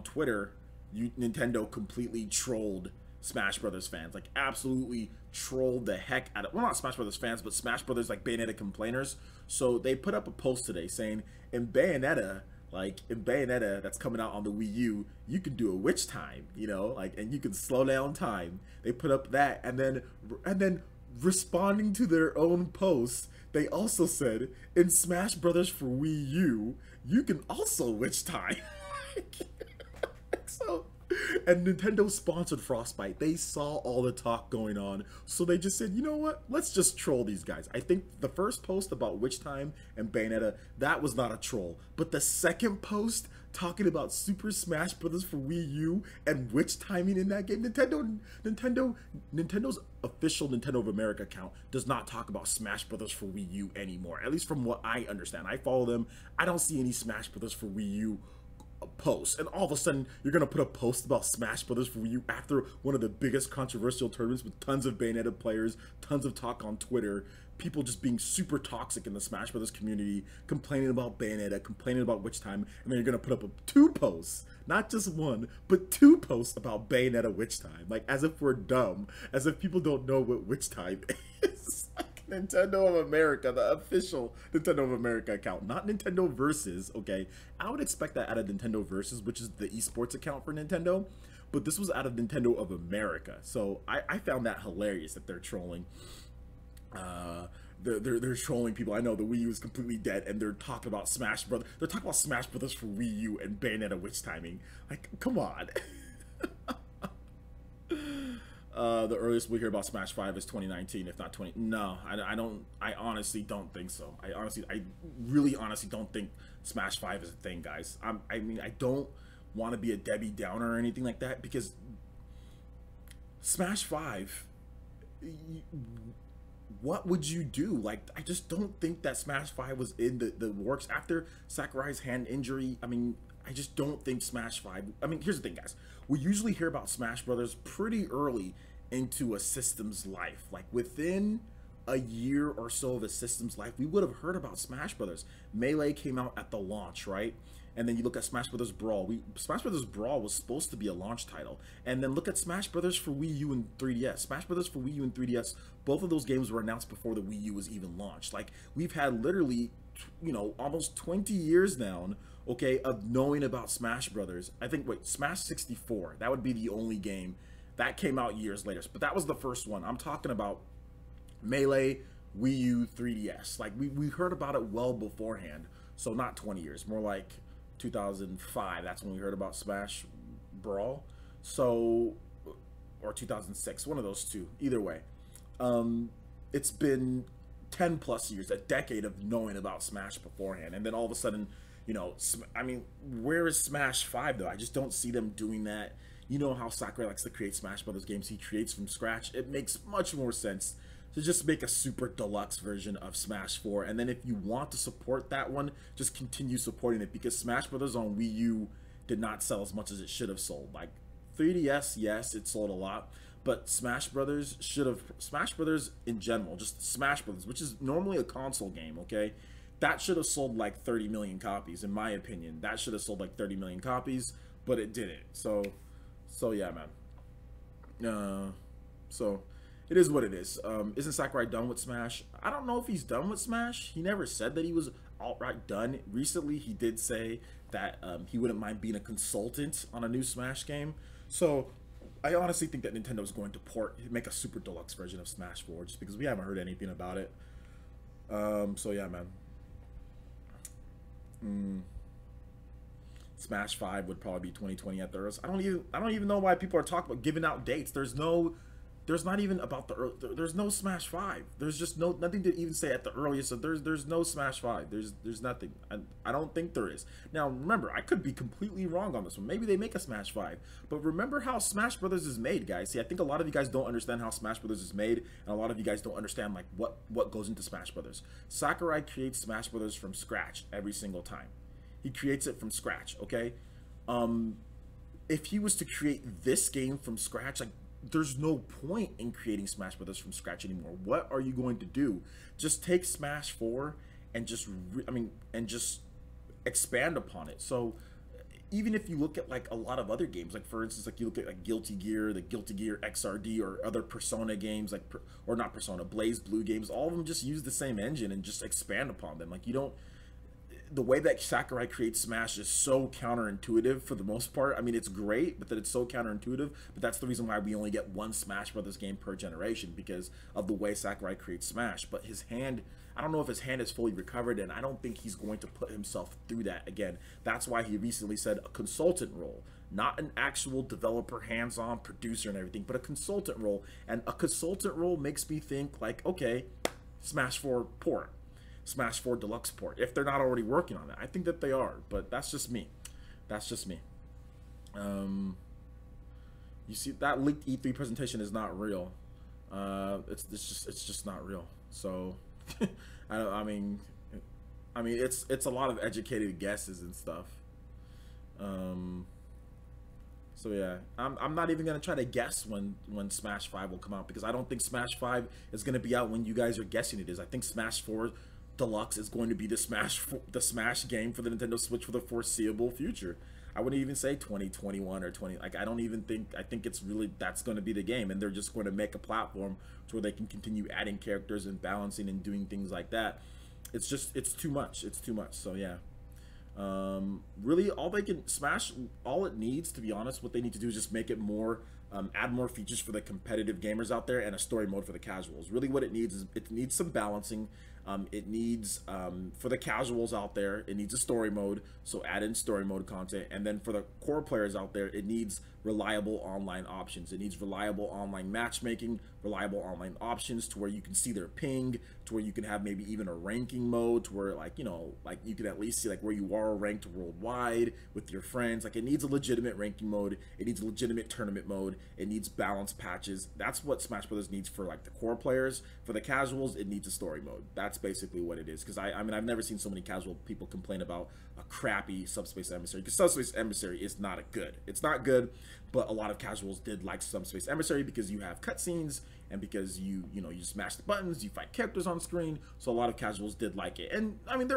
Twitter, Nintendo completely trolled Smash Brothers fans, like absolutely trolled the heck out of, well, not Smash Brothers fans, but Smash Brothers like Bayonetta complainers. So they put up a post today saying, in Bayonetta, Like in Bayonetta, that's coming out on the Wii U, you can do a witch time, you know, like, and you can slow down time. They put up that, and then responding to their own posts, they also said in Smash Brothers for Wii U, you can also witch time. So, and Nintendo sponsored Frostbite. They saw all the talk going on, so they just said, you know what? Let's just troll these guys. I think the first post about Witch Time and Bayonetta, that was not a troll. But the second post talking about Super Smash Brothers for Wii U and witch timing in that game, Nintendo's official Nintendo of America account does not talk about Smash Brothers for Wii U anymore. At least from what I understand. I follow them. I don't see any Smash Brothers for Wii U post, and all of a sudden you're gonna put a post about Smash Brothers for Wii U after one of the biggest controversial tournaments with tons of Bayonetta players, tons of talk on Twitter, people just being super toxic in the Smash Brothers community, complaining about Bayonetta, complaining about Witch Time, and then you're gonna put up two posts, not just one, but two posts about Bayonetta Witch Time, like as if we're dumb, as if people don't know what Witch Time is. Nintendo of America, the official Nintendo of America account, not Nintendo Versus, okay? I would expect that out of Nintendo Versus, which is the esports account for Nintendo, but this was out of Nintendo of America, so I found that hilarious that they're trolling. They're trolling people. I know the Wii U is completely dead, and they're talking about Smash Brothers. They're talking about Smash Brothers for Wii U and Bayonetta witch timing. Like, come on. The earliest we hear about Smash 5 is 2019, if not 20. No, I don't. I honestly don't think so. I really honestly don't think Smash 5 is a thing, guys. I mean, I don't want to be a Debbie Downer or anything like that, because Smash 5, what would you do? Like, I just don't think that Smash 5 was in the works after Sakurai's hand injury. I mean, I just don't think Smash 5... I mean, here's the thing, guys. We usually hear about Smash Brothers pretty early into a system's life. Like, within a year or so of a system's life, we would have heard about Smash Brothers. Melee came out at the launch, right? And then you look at Smash Brothers Brawl. Smash Brothers Brawl was supposed to be a launch title. And then look at Smash Brothers for Wii U and 3DS. Smash Brothers for Wii U and 3DS, both of those games were announced before the Wii U was even launched. Like, we've had literally, you know, almost 20 years now, okay, of knowing about Smash Brothers. I think, wait, Smash 64, that would be the only game. That came out years later, but that was the first one. I'm talking about Melee, Wii U, 3DS. Like, we heard about it well beforehand. So not 20 years, more like 2005. That's when we heard about Smash Brawl. So, or 2006, one of those two. Either way, it's been 10 plus years, a decade of knowing about Smash beforehand, and then all of a sudden, you know, I mean, where is Smash 5 though? I just don't see them doing that. You know how Sakurai likes to create Smash Brothers games. He creates from scratch. It makes much more sense to just make a super deluxe version of Smash 4. And then if you want to support that one, just continue supporting it, because Smash Brothers on Wii U did not sell as much as it should have sold. Like 3DS, yes, it sold a lot, but Smash Brothers in general, just Smash Brothers, which is normally a console game, okay? That should have sold like 30 million copies, in my opinion. That should have sold like 30 million copies, but it didn't. So yeah, man. So it is what it is. Isn't Sakurai done with Smash? I don't know if he's done with Smash. He never said that he was outright done. Recently, he did say that he wouldn't mind being a consultant on a new Smash game. So I honestly think that Nintendo's going to make a super deluxe version of Smash 4, just because we haven't heard anything about it. So yeah, man. Smash 5 would probably be 2020 at the earliest. I don't even know why people are talking about giving out dates. There's no Smash 5. There's just nothing to even say at the earliest. So there's no Smash 5. There's nothing. I don't think there is. Now remember, I could be completely wrong on this one. Maybe they make a Smash 5. But remember how Smash Brothers is made, guys. See, I think a lot of you guys don't understand how Smash Brothers is made, and a lot of you guys don't understand like what goes into Smash Brothers. Sakurai creates Smash Brothers from scratch every single time. He creates it from scratch, okay? If he was to create this game from scratch, like, there's no point in creating Smash Brothers from scratch anymore. What are you going to do? Just take Smash 4 and just expand upon it. So even if you look at like a lot of other games, like for instance, like you look at like Guilty Gear, the Guilty Gear XRD, or other Persona games, like, or not Persona, Blaze Blue games, all of them just use the same engine and just expand upon them. Like, you don't, the way that Sakurai creates Smash is so counterintuitive for the most part. I mean, it's great, but that it's so counterintuitive. But that's the reason why we only get one Smash Brothers game per generation, because of the way Sakurai creates Smash. But his hand, I don't know if his hand is fully recovered, and I don't think he's going to put himself through that again. That's why he recently said a consultant role, not an actual developer, hands-on producer and everything, but a consultant role. And a consultant role makes me think like, okay, Smash 4 port, Smash 4 Deluxe port, if they're not already working on it. I think that they are, but that's just me. That's just me. You see, that leaked E3 presentation is not real. It's just not real. So, I mean, it's a lot of educated guesses and stuff. So yeah, I'm not even gonna try to guess when Smash 5 will come out, because I don't think Smash 5 is gonna be out when you guys are guessing it is. I think Smash 4 Deluxe is going to be the Smash game for the Nintendo Switch for the foreseeable future. I wouldn't even say 2021 or 20. Like, I don't even think. I think it's really, that's going to be the game, and they're just going to make a platform to where they can continue adding characters and balancing and doing things like that. It's just, it's too much. It's too much. So yeah. Really, all they can Smash, all it needs, to be honest, what they need to do is just make it more, add more features for the competitive gamers out there and a story mode for the casuals. Really, what it needs is, it needs some balancing. It needs, for the casuals out there, it needs a story mode, so add in story mode content. And then for the core players out there, it needs reliable online options. It needs reliable online matchmaking, reliable online options to where you can see their ping, to where you can have maybe even a ranking mode, to where, like, you know, like you can at least see like where you are ranked worldwide with your friends. Like, it needs a legitimate ranking mode, it needs a legitimate tournament mode, it needs balance patches. That's what Smash Brothers needs for like the core players. For the casuals, it needs a story mode. That's basically what it is. Because I mean, I've never seen so many casual people complain about a crappy Subspace Emissary, because Subspace Emissary is not good. It's not good, but a lot of casuals did like Subspace Emissary because you have cutscenes, and because you you smash the buttons, you fight characters on screen. So a lot of casuals did like it. And I mean,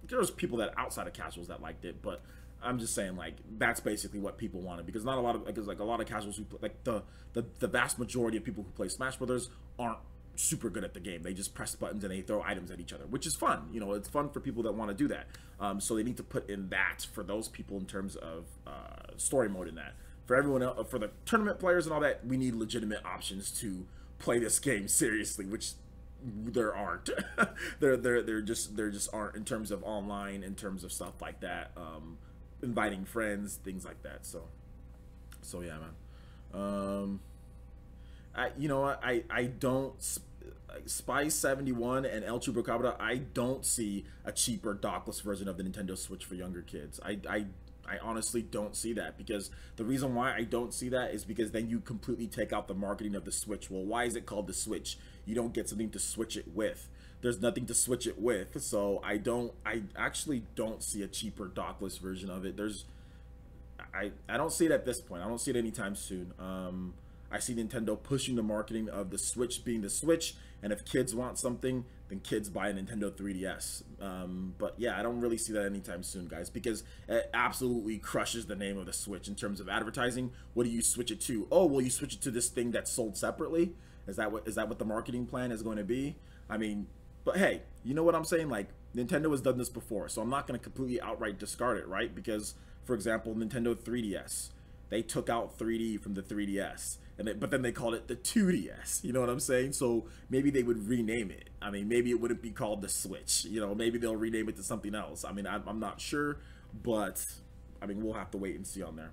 there's people that outside of casuals that liked it, but I'm just saying, like, that's basically what people wanted, because not a lot of, because like a lot of casuals who play, like the vast majority of people who play Smash Brothers aren't super good at the game. They just press buttons and they throw items at each other, which is fun. You know, it's fun for people that want to do that. So they need to put in that for those people in terms of story mode in that. For everyone else, for the tournament players and all that, we need legitimate options to play this game seriously, which there aren't. there just aren't, in terms of online, in terms of stuff like that, inviting friends, things like that. So yeah, man. I don't, Spice 71 and El Chupacabra, I don't see a cheaper dockless version of the Nintendo Switch for younger kids. I honestly don't see that, because the reason why I don't see that is because then you completely take out the marketing of the Switch. Well, why is it called the Switch? You don't get something to switch it with. There's nothing to switch it with, so I actually don't see a cheaper dockless version of it. I don't see it at this point. I don't see it anytime soon. I see Nintendo pushing the marketing of the Switch being the Switch, and if kids want something, then kids buy a Nintendo 3DS. But yeah, I don't really see that anytime soon, guys, because it absolutely crushes the name of the Switch in terms of advertising. What do you switch it to? Oh, well, you switch it to this thing that's sold separately? Is that what the marketing plan is going to be? I mean, but hey, you know what I'm saying? Like, Nintendo has done this before, so I'm not going to completely outright discard it, right? Because, for example, Nintendo 3DS, they took out 3D from the 3DS. But then they called it the 2DS, you know what I'm saying? So maybe they would rename it. I mean, maybe it wouldn't be called the Switch, you know, maybe they'll rename it to something else. I mean, I'm not sure, but I mean, we'll have to wait and see on there.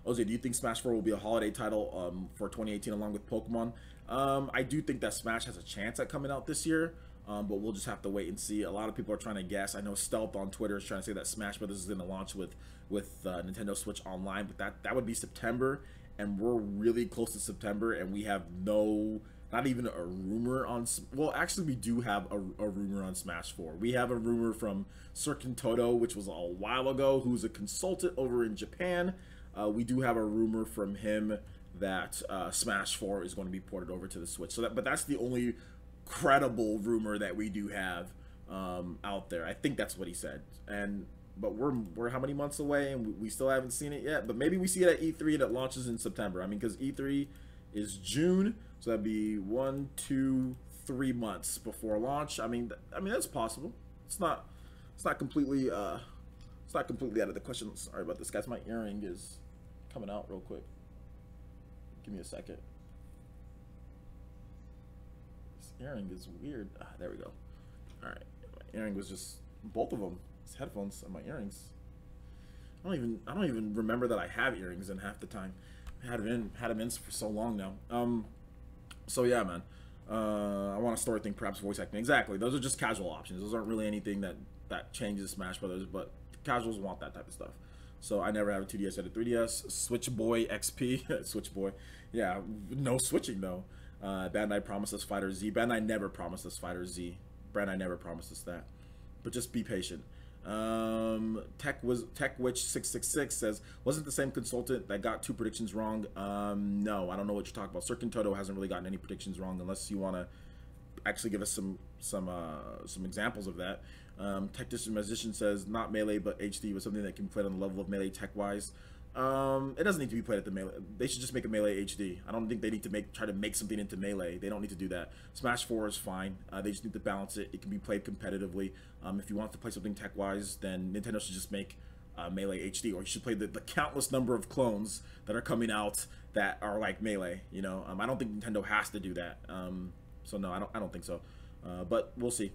Jose, do you think Smash 4 will be a holiday title for 2018 along with Pokemon? I do think that Smash has a chance at coming out this year, but we'll just have to wait and see. A lot of people are trying to guess. I know Stealth on Twitter is trying to say that Smash Brothers is going to launch with Nintendo Switch Online, but that would be September. And we're really close to September, and we have not even a rumor on, well, actually we do have a rumor on Smash 4. We have a rumor from Sirkin Toto, which was a while ago, who's a consultant over in Japan. We do have a rumor from him that Smash 4 is going to be ported over to the Switch. But that's the only credible rumor that we do have out there. I think that's what he said. But we're how many months away, and we still haven't seen it yet. But maybe we see it at E3 and it launches in September. I mean, because E3 is June, so that'd be 1, 2, 3 months before launch. I mean that's possible. It's not it's not completely out of the question. Sorry about this, guys. My earring is coming out real quick. Give me a second. This earring is weird. There we go. All right, my earring was just both of them. It's headphones and my earrings. I don't even remember that I have earrings in half the time. I had them in for so long now. So yeah, man. I want a story thing, perhaps voice acting. Exactly. Those are just casual options. Those aren't really anything that changes Smash Brothers, but casuals want that type of stuff. So I never have a 2DS, I had a 3DS. Switch Boy XP. Switch Boy. Yeah, no switching though. Bandai promised us Fighter Z. Bandai never promised us Fighter Z. Bandai never promised us that. But just be patient. TechWitch666 says, wasn't the same consultant that got 2 predictions wrong? No, I don't know what you're talking about. Cirkin Toto hasn't really gotten any predictions wrong, unless you want to actually give us some examples of that. Tech Distant Musician says, not Melee but HD was something that can be played on the level of Melee tech-wise. It doesn't need to be played at the Melee. They should just make a Melee HD. I don't think they need to try to make something into Melee. They don't need to do that. Smash 4 is fine. They just need to balance it. It can be played competitively. If you want to play something tech-wise, then Nintendo should just make Melee HD, or you should play the countless number of clones that are coming out that are like Melee. You know, I don't think Nintendo has to do that. So no, I don't think so. But we'll see.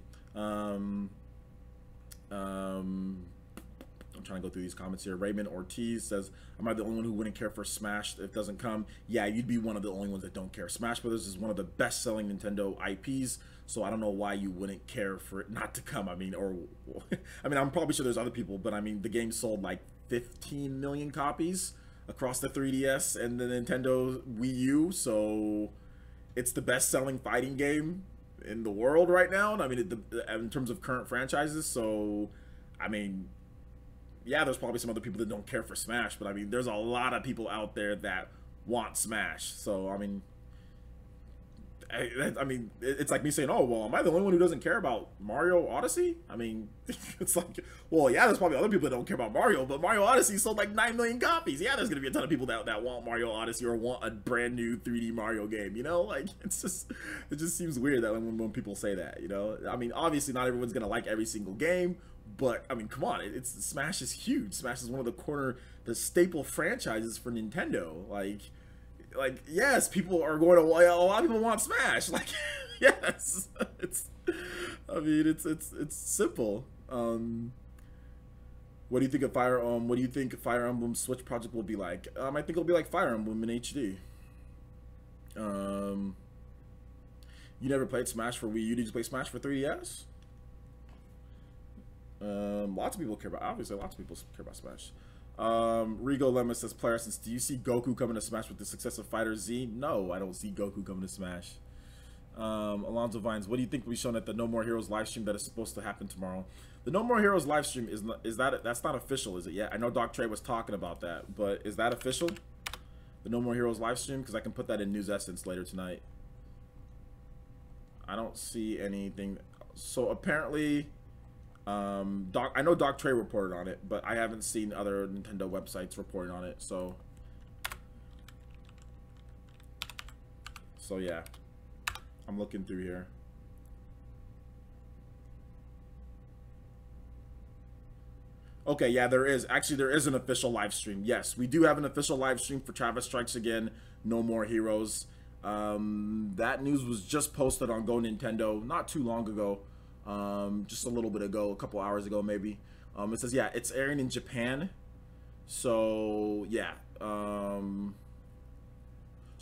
I'm trying to go through these comments here. Raymond Ortiz says, am I the only one who wouldn't care for Smash if it doesn't come? Yeah, you'd be one of the only ones that don't care. Smash Brothers is one of the best-selling Nintendo IPs, so I don't know why you wouldn't care for it not to come. I mean, I'm probably sure there's other people, but I mean, the game sold like 15 million copies across the 3DS and the Nintendo Wii U, so it's the best-selling fighting game in the world right now. I mean, in terms of current franchises, so I mean, yeah, there's probably some other people that don't care for Smash, but I mean, there's a lot of people out there that want Smash. So I mean, it's like me saying, oh well, am I the only one who doesn't care about Mario Odyssey? I mean, it's like, well, yeah, there's probably other people that don't care about Mario, but Mario Odyssey sold like 9 million copies. Yeah, there's gonna be a ton of people that want Mario Odyssey or want a brand new 3D Mario game. You know, like it just seems weird that when people say that. You know, I mean, obviously not everyone's gonna like every single game. But I mean, come on! Smash is huge. Smash is one of the staple franchises for Nintendo. Like yes, people are going to. A lot of people want Smash. Like yes, I mean, it's simple. What do you think of What do you think Fire Emblem Switch project will be like? I think it'll be like Fire Emblem in HD. You never played Smash for Wii U? Did you play Smash for 3DS? Lots of people care about. Obviously, lots of people care about Smash. Rigo Lemma says, PlayerEssence, do you see Goku coming to Smash with the success of Fighter Z? No, I don't see Goku coming to Smash. Alonzo Vines, what do you think will be shown at the No More Heroes live stream that is supposed to happen tomorrow? The No More Heroes live stream that's not official, is it yet? I know Doc Trey was talking about that, but is that official? The No More Heroes live stream, because I can put that in News Essence later tonight. I don't see anything. So apparently, I know Doc Trey reported on it, but I haven't seen other Nintendo websites reporting on it. So yeah, I'm looking through here. Okay, yeah, there is an official live stream. Yes, we do have an official live stream for Travis Strikes Again, No More Heroes. That news was just posted on Go Nintendo not too long ago. Just a little bit ago, a couple hours ago maybe. It says, yeah, it's airing in Japan. So yeah,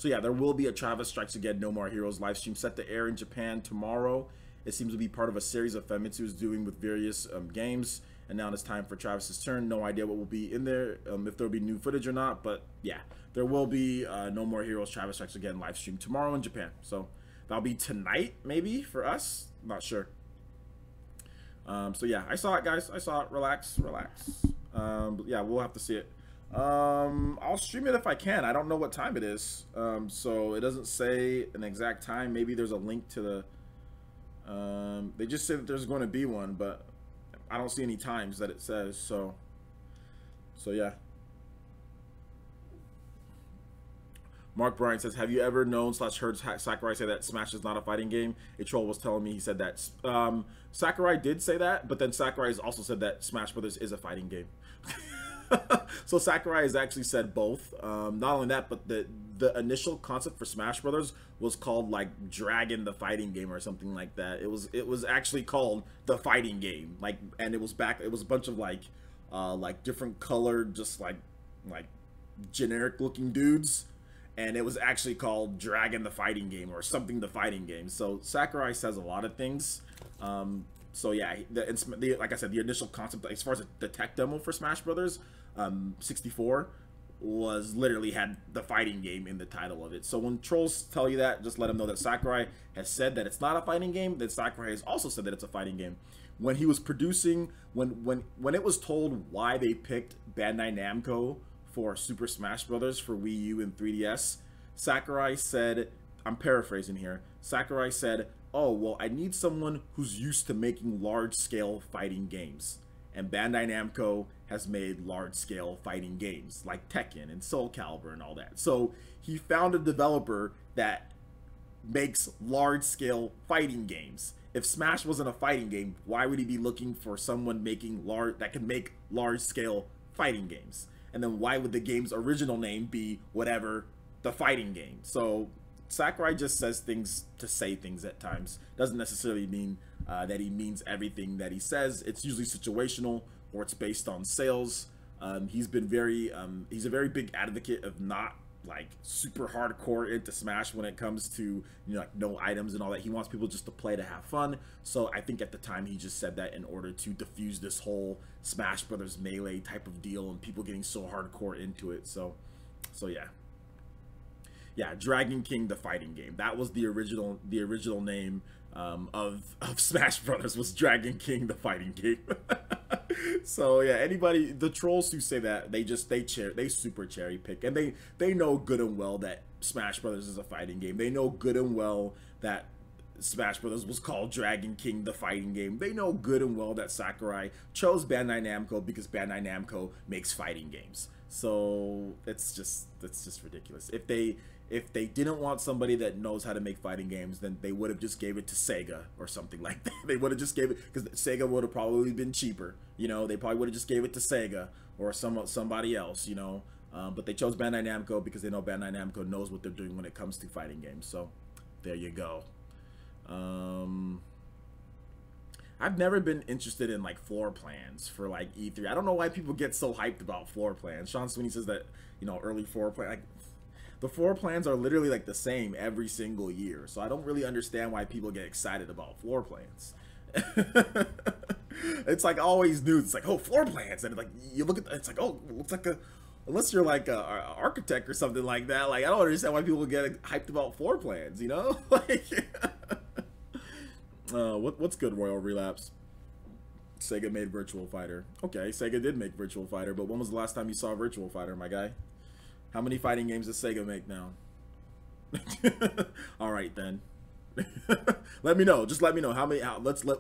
there will be a Travis Strikes Again No More Heroes live stream set to air in Japan tomorrow. It seems to be part of a series of Famitsu is doing with various games, and now it's time for Travis's turn. No idea what will be in there, if there'll be new footage or not, but yeah, there will be No More Heroes Travis Strikes Again live stream tomorrow in Japan. So that'll be tonight maybe for us, not sure. So yeah, I saw it, guys. I saw it. Relax. But yeah, we'll have to see it. I'll stream it if I can. I don't know what time it is. So it doesn't say an exact time. Maybe there's a link to the. They just say that there's going to be one, but I don't see any times that it says. So yeah. Mark Bryan says, have you ever known / heard Sakurai say that Smash is not a fighting game? A troll was telling me he said that. Sakurai did say that, but then Sakurai has also said that Smash Brothers is a fighting game. So Sakurai has actually said both. Not only that, but the initial concept for Smash Brothers was called like Dragon the Fighting Game or something like that. It was actually called the Fighting Game. Like, and it was a bunch of like different colored, just like generic looking dudes. And it was actually called Dragon the Fighting Game or something the Fighting Game. So Sakurai says a lot of things. So yeah, like I said, the initial concept as far as the tech demo for Smash Brothers 64 was literally had the fighting game in the title of it. So when trolls tell you that, just let them know that Sakurai has said that it's not a fighting game. That Sakurai has also said that it's a fighting game. When he was producing, when it was told why they picked Bandai Namco for Super Smash Brothers for Wii U and 3DS, Sakurai said, I'm paraphrasing here, Sakurai said, oh, well, I need someone who's used to making large-scale fighting games. And Bandai Namco has made large-scale fighting games like Tekken and Soul Calibur and all that. So he found a developer that makes large-scale fighting games. If Smash wasn't a fighting game, why would he be looking for someone making that can make large-scale fighting games? And then why would the game's original name be whatever, the fighting game? So Sakurai just says things to say things at times. Doesn't necessarily mean that he means everything that he says. It's usually situational or it's based on sales. He's a very big advocate of not like super hardcore into Smash when it comes to, you know, like no items and all that. He wants people just to play to have fun. So I think at the time he just said that in order to diffuse this whole Smash Brothers Melee type of deal and people getting so hardcore into it. So yeah, Dragon King the Fighting Game. That was the original name of Smash Brothers, was Dragon King the Fighting Game. So yeah, the trolls who say that, they super cherry pick, and they know good and well that Smash Brothers is a fighting game. They know good and well that Smash Brothers was called Dragon King the Fighting Game. They know good and well that Sakurai chose Bandai Namco because Bandai Namco makes fighting games. So it's just ridiculous. If they didn't want somebody that knows how to make fighting games, then they would have just gave it to Sega or something like that. They would have just gave it, because Sega would have probably been cheaper. You know, they probably would have just gave it to Sega or somebody else, you know. But they chose Bandai Namco because they know Bandai Namco knows what they're doing when it comes to fighting games. So there you go. I've never been interested in like floor plans for like E3. I don't know why people get so hyped about floor plans. Sean Sweeney says that, you know, early floor plan, like, the floor plans are literally like the same every single year. So I don't really understand why people get excited about floor plans. It's like always new. It's like, oh, floor plans. And like, you look at it's like, oh, it looks like unless you're like a architect or something like that. Like, I don't understand why people get hyped about floor plans, you know? Like, what's good, Royal Relapse? Sega made Virtual Fighter. Okay, Sega did make Virtual Fighter, but when was the last time you saw Virtual Fighter, my guy? How many fighting games does Sega make now? All right then. Let me know. Just let me know how many.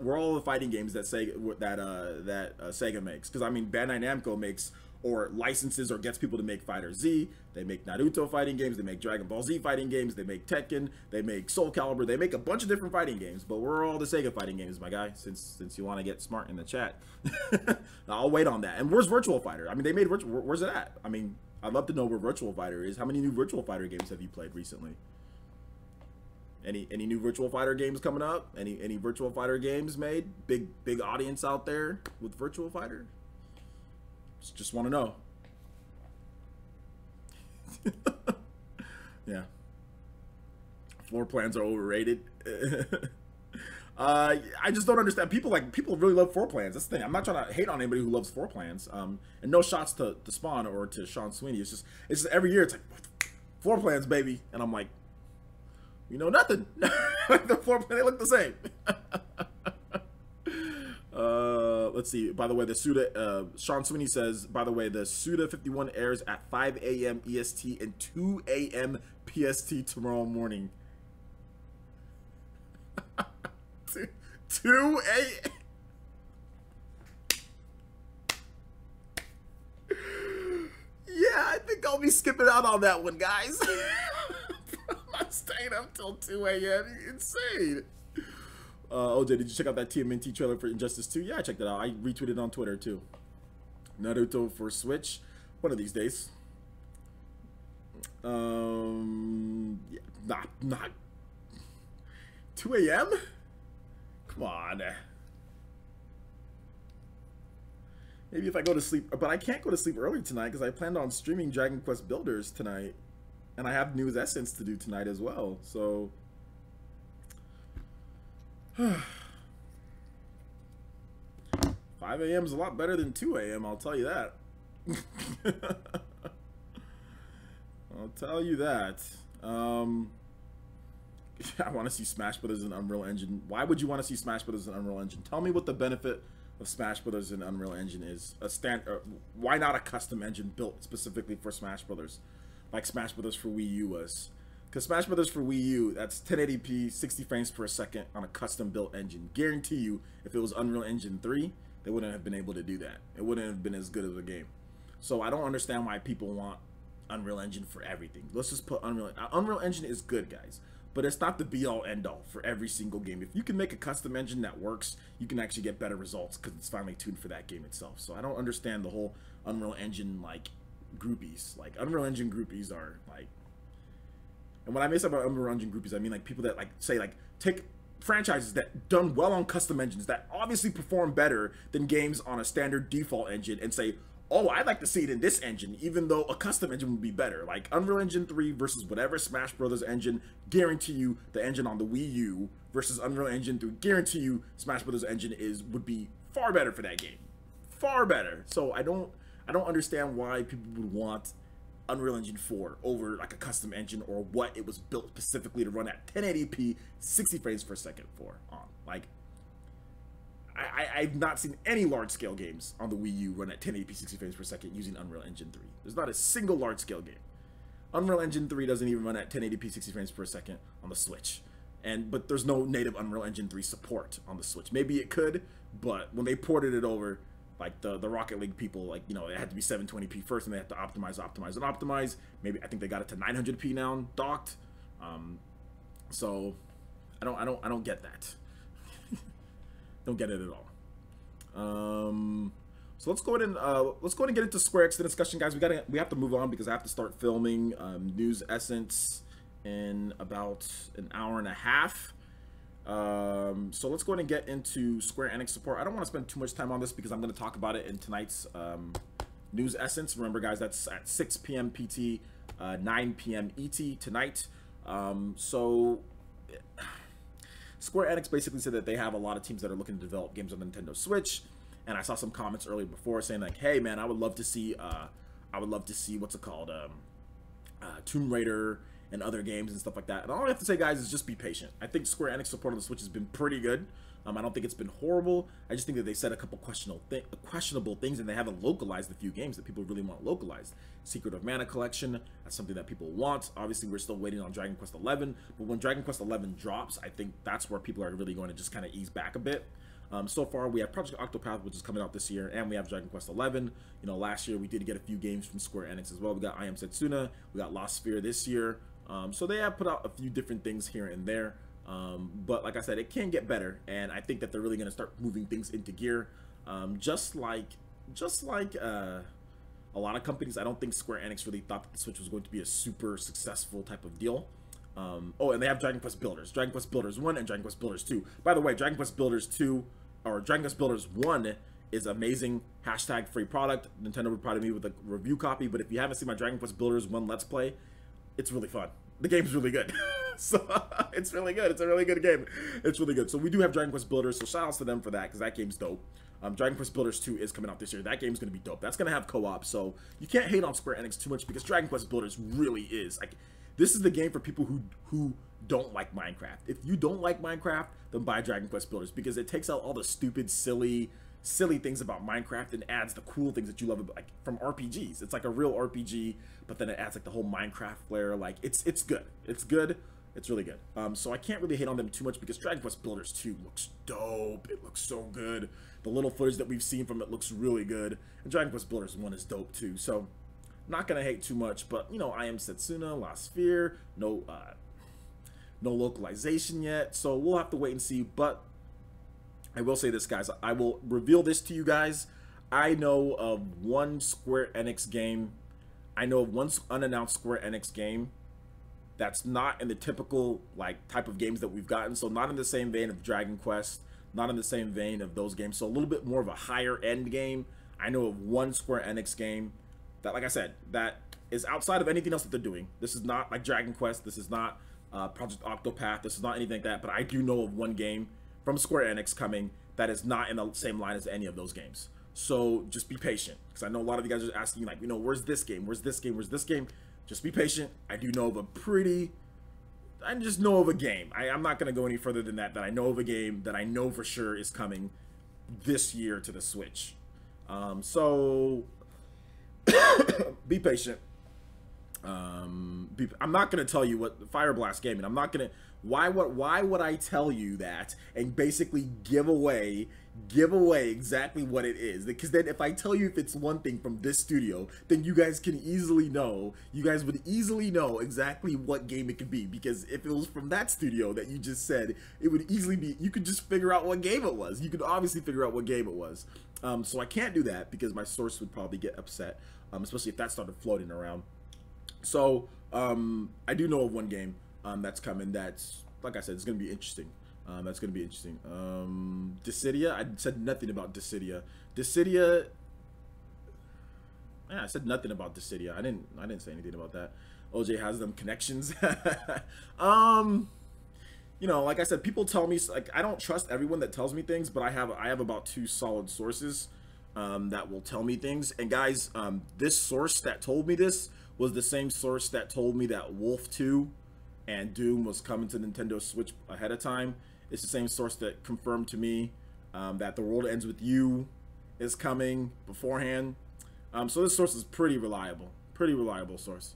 We're all the fighting games that Sega makes. Because I mean, Bandai Namco makes or licenses or gets people to make Fighter Z. They make Naruto fighting games. They make Dragon Ball Z fighting games. They make Tekken. They make Soul Calibur. They make a bunch of different fighting games. But we're all the Sega fighting games, my guy. Since you want to get smart in the chat, I'll wait on that. And where's Virtual Fighter? I mean, they made where's it at? I mean, I'd love to know where Virtual Fighter is. How many new Virtual Fighter games have you played recently? Any new Virtual Fighter games coming up? Any Virtual Fighter games made? Big audience out there with Virtual Fighter? Just want to know. Yeah. Floor plans are overrated. I just don't understand. People really love floor plans. That's the thing. I'm not trying to hate on anybody who loves floor plans. And no shots to Spawn or to Sean Sweeney. It's just every year it's like floor plans, baby, and I'm like, you know nothing. The floor plan, they look the same. Let's see. By the way, the Suda Sean Sweeney says, by the way, the Suda 51 airs at 5 a.m. EST and 2 a.m. PST tomorrow morning. 2 a.m. Yeah, I think I'll be skipping out on that one, guys. Staying up till 2 a.m. Insane. OJ, did you check out that TMNT trailer for Injustice 2? Yeah, I checked it out. I retweeted it on Twitter too. Naruto for Switch. One of these days. Yeah, not 2 a.m. Come on. Maybe if I go to sleep, but I can't go to sleep early tonight because I planned on streaming Dragon Quest Builders tonight, and I have News Essence to do tonight as well. So, 5 a.m. is a lot better than 2 a.m. I'll tell you that. I'll tell you that. I want to see Smash Brothers in Unreal Engine. Why would you want to see Smash Brothers in Unreal Engine? Tell me what the benefit of Smash Brothers in Unreal Engine is. Why not a custom engine built specifically for Smash Brothers, like Smash Brothers for Wii U was? Because Smash Brothers for Wii U, that's 1080p, 60 frames per second on a custom built engine. Guarantee you, if it was Unreal Engine 3, they wouldn't have been able to do that. It wouldn't have been as good of a game. So I don't understand why people want Unreal Engine for everything. Let's just put Unreal Engine is good, guys, but it's not the be-all end-all for every single game. If you can make a custom engine that works, you can actually get better results because it's finally tuned for that game itself. So I don't understand the whole Unreal Engine like groupies. Like Unreal Engine groupies are like, and when I say about Unreal Engine groupies, I mean like people that like say like take franchises that done well on custom engines that obviously perform better than games on a standard default engine and say, oh, I'd like to see it in this engine, even though a custom engine would be better. Like Unreal Engine 3 versus whatever Smash Brothers engine, guarantee you the engine on the Wii U versus Unreal Engine 3, guarantee you Smash Brothers engine would be far better for that game. Far better. So I don't understand why people would want Unreal Engine 4 over like a custom engine or what it was built specifically to run at 1080p 60 frames per second for on. Like I've not seen any large-scale games on the Wii U run at 1080p 60 frames per second using Unreal Engine 3. There's not a single large-scale game. Unreal Engine 3 doesn't even run at 1080p 60 frames per second on the Switch. But there's no native Unreal Engine 3 support on the Switch. Maybe it could, but when they ported it over, like the Rocket League people, like, you know, it had to be 720p first, and they had to optimize. Maybe I think they got it to 900p now, docked. So I don't get that. Don't get it at all. So let's go ahead and get into Square Enix discussion, guys. We have to move on because I have to start filming News Essence in about an hour and a half. So let's go ahead and get into Square Enix support. I don't want to spend too much time on this because I'm going to talk about it in tonight's News Essence. Remember, guys, that's at 6 p.m. PT, 9 p.m. ET tonight. So Square Enix basically said that they have a lot of teams that are looking to develop games on the Nintendo Switch, and I saw some comments earlier before saying like, "Hey, man, I would love to see what's it called, Tomb Raider and other games and stuff like that." And all I have to say, guys, is just be patient. I think Square Enix support on the Switch has been pretty good. I don't think it's been horrible. I just think that they said a couple questionable things, and they haven't localized a few games that people really want localized. Secret of Mana Collection, that's something that people want. Obviously, we're still waiting on Dragon Quest 11, but when Dragon Quest 11 drops, I think that's where people are really going to just kind of ease back a bit. So far, we have Project Octopath, which is coming out this year, and we have Dragon Quest 11. You know, last year we did get a few games from Square Enix as well. We got I Am Setsuna, we got Lost Sphere this year. So they have put out a few different things here and there. But like I said, it can get better, and I think that they're really going to start moving things into gear. Just like a lot of companies, I don't think Square Enix really thought that the Switch was going to be a super successful type of deal. Oh, and they have Dragon Quest Builders, Dragon Quest Builders 1 and Dragon Quest Builders 2. By the way, Dragon Quest Builders 2 or Dragon Quest Builders 1 is amazing. Hashtag free product. Nintendo would probably me with a review copy, but if you haven't seen my Dragon Quest Builders 1 Let's Play, it's really fun. The game's really good. So it's really good. It's a really good game. It's really good. So we do have Dragon Quest Builders, so shout outs to them for that, because that game's dope. Dragon Quest Builders 2 is coming out this year. That game's going to be dope. That's going to have co-op, so you can't hate on Square Enix too much, because Dragon Quest Builders really is. Like, this is the game for people who don't like Minecraft. If you don't like Minecraft, then buy Dragon Quest Builders, because it takes out all the stupid, silly things about Minecraft and adds the cool things that you love about, like, from RPGs. It's like a real RPG, but then it adds like the whole Minecraft flair. Like, it's good. It's good. It's really good. So I can't really hate on them too much, because Dragon Quest Builders 2 looks dope. It looks so good. The little footage that we've seen from it looks really good. And Dragon Quest Builders 1 is dope too. So not gonna hate too much, but you know, I Am Setsuna, Lost Sphere, no no localization yet, so we'll have to wait and see. But I will say this, guys. I will reveal this to you guys. I know of one Square Enix game. I know of one unannounced Square Enix game that's not in the typical like type of games that we've gotten. So not in the same vein of Dragon Quest, not in the same vein of those games. So a little bit more of a higher end game. I know of one Square Enix game that, like I said, that is outside of anything else that they're doing. This is not like Dragon Quest. This is not Project Octopath. This is not anything like that. But I do know of one game from Square Enix coming that is not in the same line as any of those games. So just be patient, because I know a lot of you guys are asking, like, you know, where's this game? Where's this game? Where's this game? Just be patient. I do know of I just know of a game. I'm not going to go any further than that. That I know of a game that I know for sure is coming this year to the Switch. So be patient. I'm not going to tell you what Fire Blast Gaming. I'm not going to. Why would I tell you that and basically give away exactly what it is? Because then if I tell you if it's one thing from this studio, then you guys can easily know. You guys would easily know exactly what game it could be. Because if it was from that studio that you just said, it would easily be. You could just figure out what game it was. You could obviously figure out what game it was. So I can't do that because my source would probably get upset, especially if that started floating around. So I do know of one game that's coming. That's, like I said, it's gonna be interesting. That's gonna be interesting. Dissidia. I said nothing about Dissidia. Dissidia. Yeah, I said nothing about Dissidia. I didn't say anything about that. OJ has them connections. You know, like I said, people tell me, like, I don't trust everyone that tells me things, but I have about 2 solid sources that will tell me things. And guys, this source that told me this was the same source that told me that Wolf 2 and Doom was coming to Nintendo Switch ahead of time. It's the same source that confirmed to me that The World Ends With You is coming beforehand. So this source is pretty reliable source.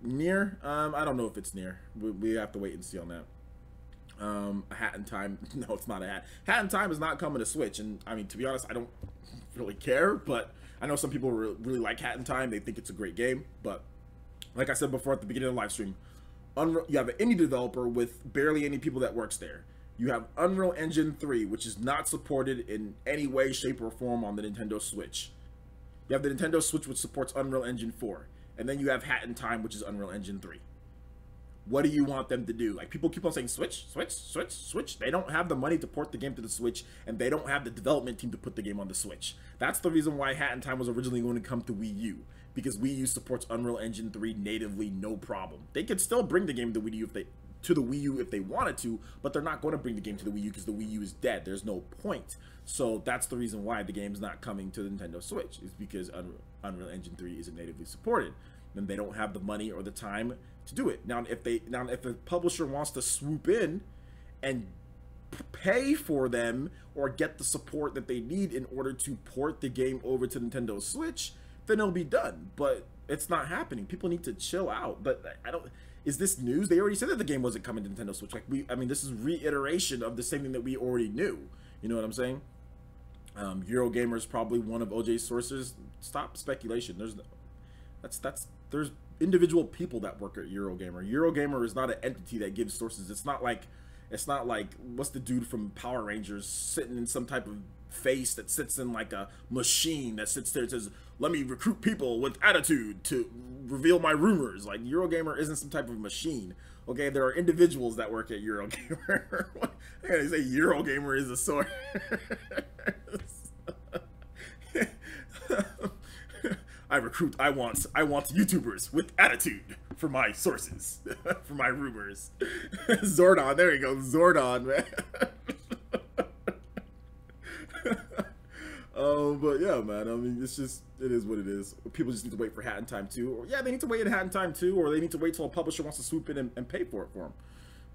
Near, I don't know if it's near. We have to wait and see on that. A Hat in Time, no, it's not a hat. Hat in Time is not coming to Switch, and I mean, to be honest, I don't really care, but I know some people really like Hat in Time. They think it's a great game, but like I said before at the beginning of the live stream, you have an indie developer with barely any people that works there. You have Unreal Engine 3, which is not supported in any way, shape, or form on the Nintendo Switch. You have the Nintendo Switch, which supports Unreal Engine 4. And then you have Hat in Time, which is Unreal Engine 3. What do you want them to do? Like, people keep on saying Switch, Switch, Switch, Switch. They don't have the money to port the game to the Switch, and they don't have the development team to put the game on the Switch. That's the reason why Hat in Time was originally going to come to Wii U, because Wii U supports Unreal Engine 3 natively, no problem. They could still bring the game to the Wii U if they wanted to, but they're not going to bring the game to the Wii U because the Wii U is dead. There's no point. So that's the reason why the game's not coming to the Nintendo Switch, is because Unreal Engine 3 isn't natively supported. And they don't have the money or the time to do it. Now, if a publisher wants to swoop in and pay for them or get the support that they need in order to port the game over to Nintendo Switch, then it'll be done. But it's not happening. People need to chill out. But I don't. Is this news? They already said that the game wasn't coming to Nintendo Switch. Like, I mean, this is reiteration of the same thing that we already knew. You know what I'm saying? Eurogamer is probably one of OJ's sources. Stop speculation. There's individual people that work at Eurogamer. Eurogamer is not an entity that gives sources. It's not like what's the dude from Power Rangers sitting in some type of face that sits in like a machine that sits there and says, let me recruit people with attitude to reveal my rumors. Like, Eurogamer isn't some type of machine. Okay, there are individuals that work at Eurogamer. I gotta say Eurogamer is a source. I want YouTubers with attitude for my sources, for my rumors. Zordon, there you go, Zordon, man. But yeah, man, I mean, it is what it is. People just need to wait for Hat in Time 2. Or yeah, they need to wait in Hat in Time 2, or they need to wait till a publisher wants to swoop in and pay for it for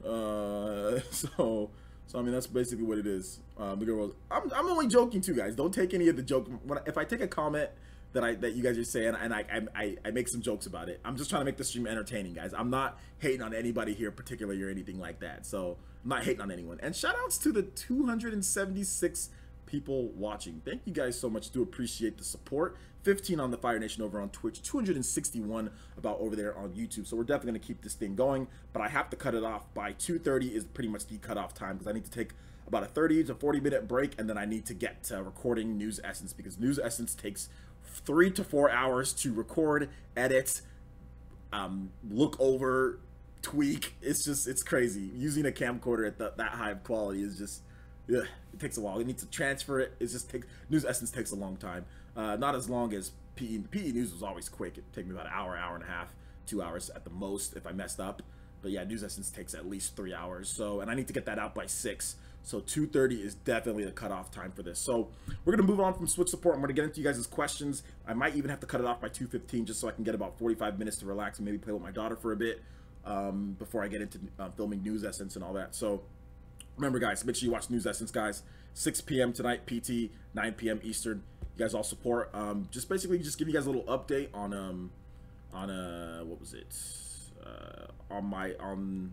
them. So I mean, that's basically what it is. The girl was, I'm only joking too, guys. Don't take any of the joke. If I take a comment that you guys are saying and I make some jokes about it, I'm just trying to make the stream entertaining, guys. I'm not hating on anybody here particularly or anything like that. So I'm not hating on anyone. And shout outs to the 276 people watching. Thank you guys so much. Do appreciate the support. 15 on the Fire Nation over on Twitch, 261 about over there on YouTube. So we're definitely going to keep this thing going, but I have to cut it off by 2:30 is pretty much the cutoff time, because I need to take about a 30 to 40 minute break, and then I need to get to recording News Essence, because News Essence takes 3 to 4 hours to record, edit, look over, tweak. It's crazy. Using a camcorder at that high of quality is just, yeah, it takes a while. It needs to transfer it. News Essence takes a long time. Not as long as PE. PE News was always quick. It'd take me about an hour, hour and a half, 2 hours at the most if I messed up. But yeah, News Essence takes at least 3 hours. So, and I need to get that out by 6. So 2:30 is definitely the cutoff time for this. So we're gonna move on from Switch support. I'm gonna get into you guys' questions. I might even have to cut it off by 2:15 just so I can get about 45 minutes to relax and maybe play with my daughter for a bit before I get into filming News Essence and all that. So remember, guys, make sure you watch News Essence, guys. 6 p.m. tonight, PT, 9 p.m. Eastern. You guys all support. Just basically just give you guys a little update on what was it? On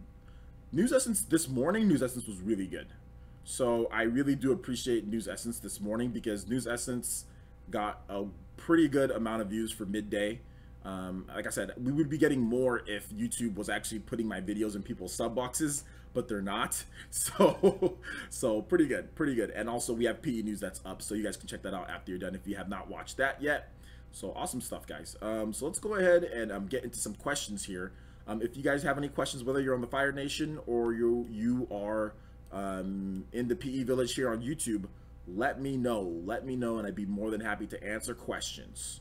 News Essence this morning. News Essence was really good. So I really do appreciate News Essence this morning, because News Essence got a pretty good amount of views for midday. Like I said, we would be getting more if YouTube was actually putting my videos in people's sub boxes, but they're not. So pretty good. And also we have PE News that's up, so you guys can check that out after you're done if you have not watched that yet. So awesome stuff, guys. So let's go ahead and get into some questions here. If you guys have any questions, whether you're on the Fire Nation or you are in the PE Village here on YouTube, let me know, and I'd be more than happy to answer questions.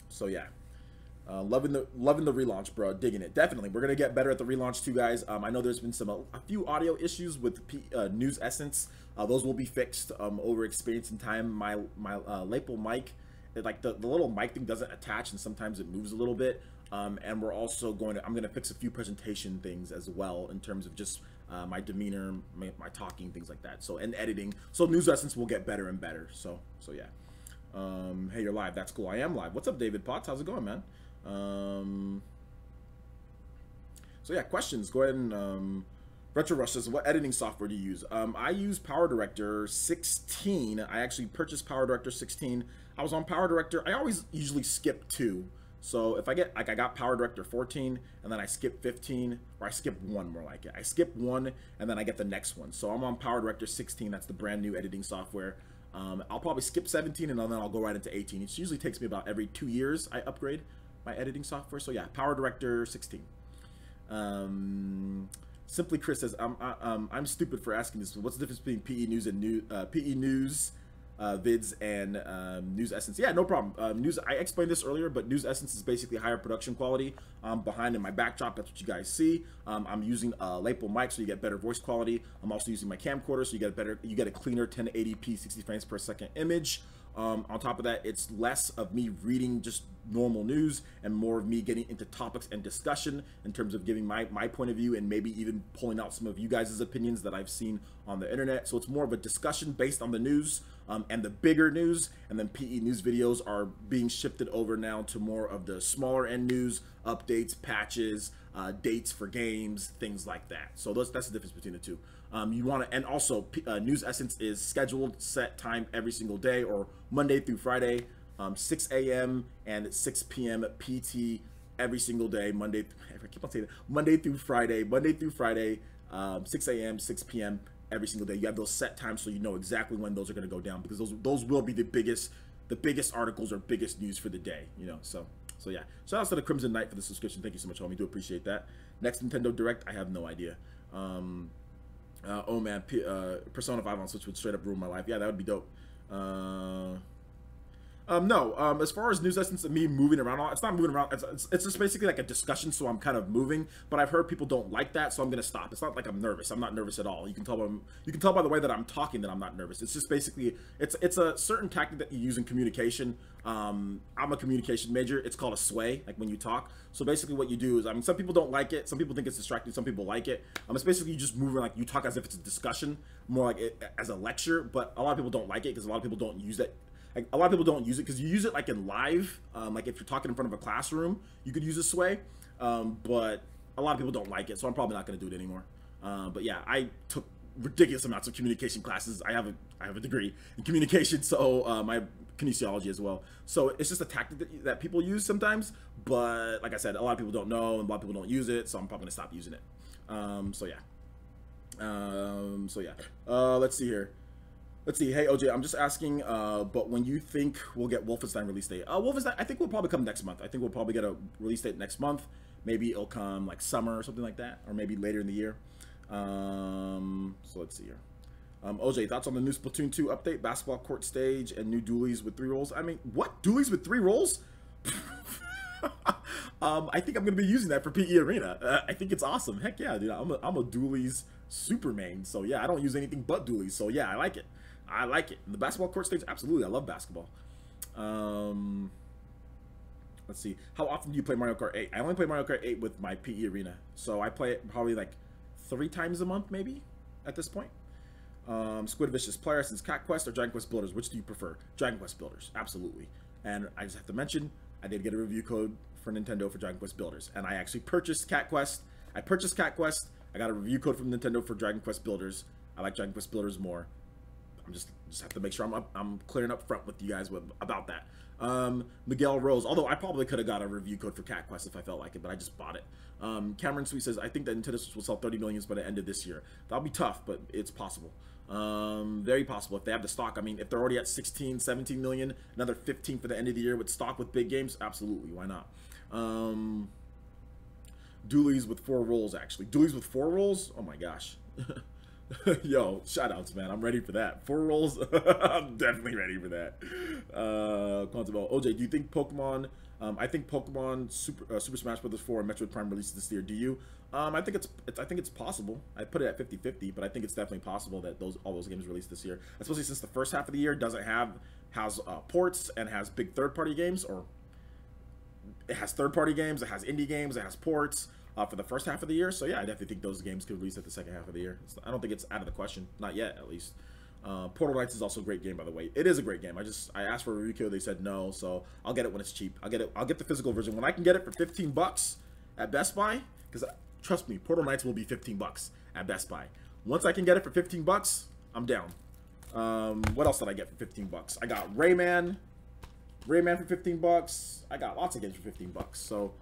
So yeah, loving the relaunch, bro. Digging it. Definitely, we're gonna get better at the relaunch too, guys. I know there's been a few audio issues with News Essence. Those will be fixed over experience and time. My lapel mic, like the little mic thing doesn't attach, and sometimes it moves a little bit. And we're also I'm going to fix a few presentation things as well, in terms of just my demeanor, my talking, things like that. So, and editing. So News Essence will get better and better. So yeah. Hey, you're live. That's cool. I am live. What's up, David Potts? How's it going, man? So yeah, questions. Go ahead and Retro Rush says, what editing software do you use? I use PowerDirector 16. I actually purchased PowerDirector 16. I was on PowerDirector. I always usually skip 2. So if I get, like, I got PowerDirector 14, and then I skip 15, or I skip 1 more like it. I skip 1, and then I get the next one. So I'm on PowerDirector 16. That's the brand new editing software. I'll probably skip 17, and then I'll go right into 18. It usually takes me about every 2 years I upgrade my editing software. So yeah, PowerDirector 16. Simply Chris says, I'm stupid for asking this. What's the difference between PE News and PE News vids and News Essence? Yeah, no problem. I explained this earlier, but News Essence is basically higher production quality. Behind in my backdrop, that's what you guys see. I'm using a lapel mic, so you get better voice quality. I'm also using my camcorder, so you get a cleaner 1080p 60 frames per second image. On top of that, it's less of me reading just normal news and more of me getting into topics and discussion in terms of giving my point of view, and maybe even pulling out some of you guys' opinions that I've seen on the internet. So it's more of a discussion based on the news and the bigger news, and then PE News videos are being shifted over now to more of the smaller end news, updates, patches, dates for games, things like that. So that's the difference between the two. You want to, and also News Essence is scheduled set time every single day, or Monday through Friday, 6 a.m. and 6 p.m. PT every single day. I keep on saying that. Monday through Friday, 6 a.m., 6 p.m. every single day. You have those set times, so you know exactly when those are going to go down, because those will be the biggest articles or biggest news for the day. You know, so yeah. Shout out to the Crimson Knight for the subscription. Thank you so much, homie. Do appreciate that. Next Nintendo Direct, I have no idea. Oh man, Persona 5 on Switch would straight up ruin my life. Yeah, that would be dope. No, as far as News Essence and me moving around, it's not moving around. It's just basically like a discussion, so I'm kind of moving. But I've heard people don't like that, so I'm gonna stop. It's not like I'm nervous. I'm not nervous at all. You can tell by the way that I'm talking that I'm not nervous. It's just basically it's a certain tactic that you use in communication. I'm a communication major. It's called a sway, like when you talk. So basically what you do is, I mean, some people don't like it. Some people think it's distracting. Some people like it. It's basically you just move around, like you talk as if it's a discussion, more like it as a lecture. But a lot of people don't like it because a lot of people don't use it. Like, a lot of people don't use it because you use it like in live, like if you're talking in front of a classroom, you could use a sway, but a lot of people don't like it, so I'm probably not going to do it anymore. But yeah, I took ridiculous amounts of communication classes. I have a degree in communication, so my kinesiology as well. So it's just a tactic that people use sometimes. But like I said, a lot of people don't know, and a lot of people don't use it. So I'm probably gonna stop using it. So yeah. Let's see here. Let's see. Hey OJ, I'm just asking. But when you think we'll get Wolfenstein release date? Wolfenstein, I think will probably come next month. I think we'll probably get a release date next month. Maybe it'll come like summer or something like that, or maybe later in the year. So let's see here. OJ, thoughts on the new Splatoon 2 update, basketball court stage, and new dualies with 3 roles? I mean, what? Dualies with 3 roles? I think I'm going to be using that for PE Arena. I think it's awesome. Heck yeah, dude. I'm a dualies super main. So yeah, I don't use anything but dualies. So yeah, I like it. I like it. The basketball court stage, absolutely. I love basketball. Let's see. How often do you play Mario Kart 8? I only play Mario Kart 8 with my PE Arena. So I play it probably like 3 times a month, maybe, at this point. Squid Vicious, PlayerEssence, Cat Quest, or Dragon Quest Builders? Which do you prefer? Dragon Quest Builders, absolutely. And I just have to mention, I did get a review code for Nintendo for Dragon Quest Builders. And I actually purchased Cat Quest. I purchased Cat Quest. I got a review code from Nintendo for Dragon Quest Builders. I like Dragon Quest Builders more. I'm just have to make sure I'm clearing up front with you guys about that. Miguel Rose, although I probably could have got a review code for Cat Quest if I felt like it, but I just bought it. Cameron Sweet says, I think that Nintendo Switch will sell 30 million by the end of this year. That'll be tough, but it's possible. Very possible if they have the stock. I mean, if they're already at 16, 17 million, another 15 for the end of the year with stock with big games, absolutely, why not? Dualies with 4 rolls, actually. Dualies with 4 rolls? Oh my gosh. Yo, shoutouts, man. I'm ready for that. 4 rolls. I'm definitely ready for that. Quantum OJ, do you think Pokemon? I think Pokemon Super Smash Bros. 4 and Metroid Prime releases this year. Do you? I think it's possible. I put it at 50-50, but I think it's definitely possible that all those games release this year. Especially since the first half of the year has ports and has big third-party games, or it has third-party games, it has indie games, it has ports. For the first half of the year. So yeah, I definitely think those games could release at the second half of the year. I don't think it's out of the question. Not yet, at least. Portal Knights is also a great game, by the way. It is a great game. I asked for a review code, they said no, so I'll get it when it's cheap. I'll get the physical version. When I can get it for 15 bucks at Best Buy, because trust me, Portal Knights will be 15 bucks at Best Buy. Once I can get it for 15 bucks, I'm down. What else did I get for 15 bucks? I got Rayman for 15 bucks. I got lots of games for 15 bucks. So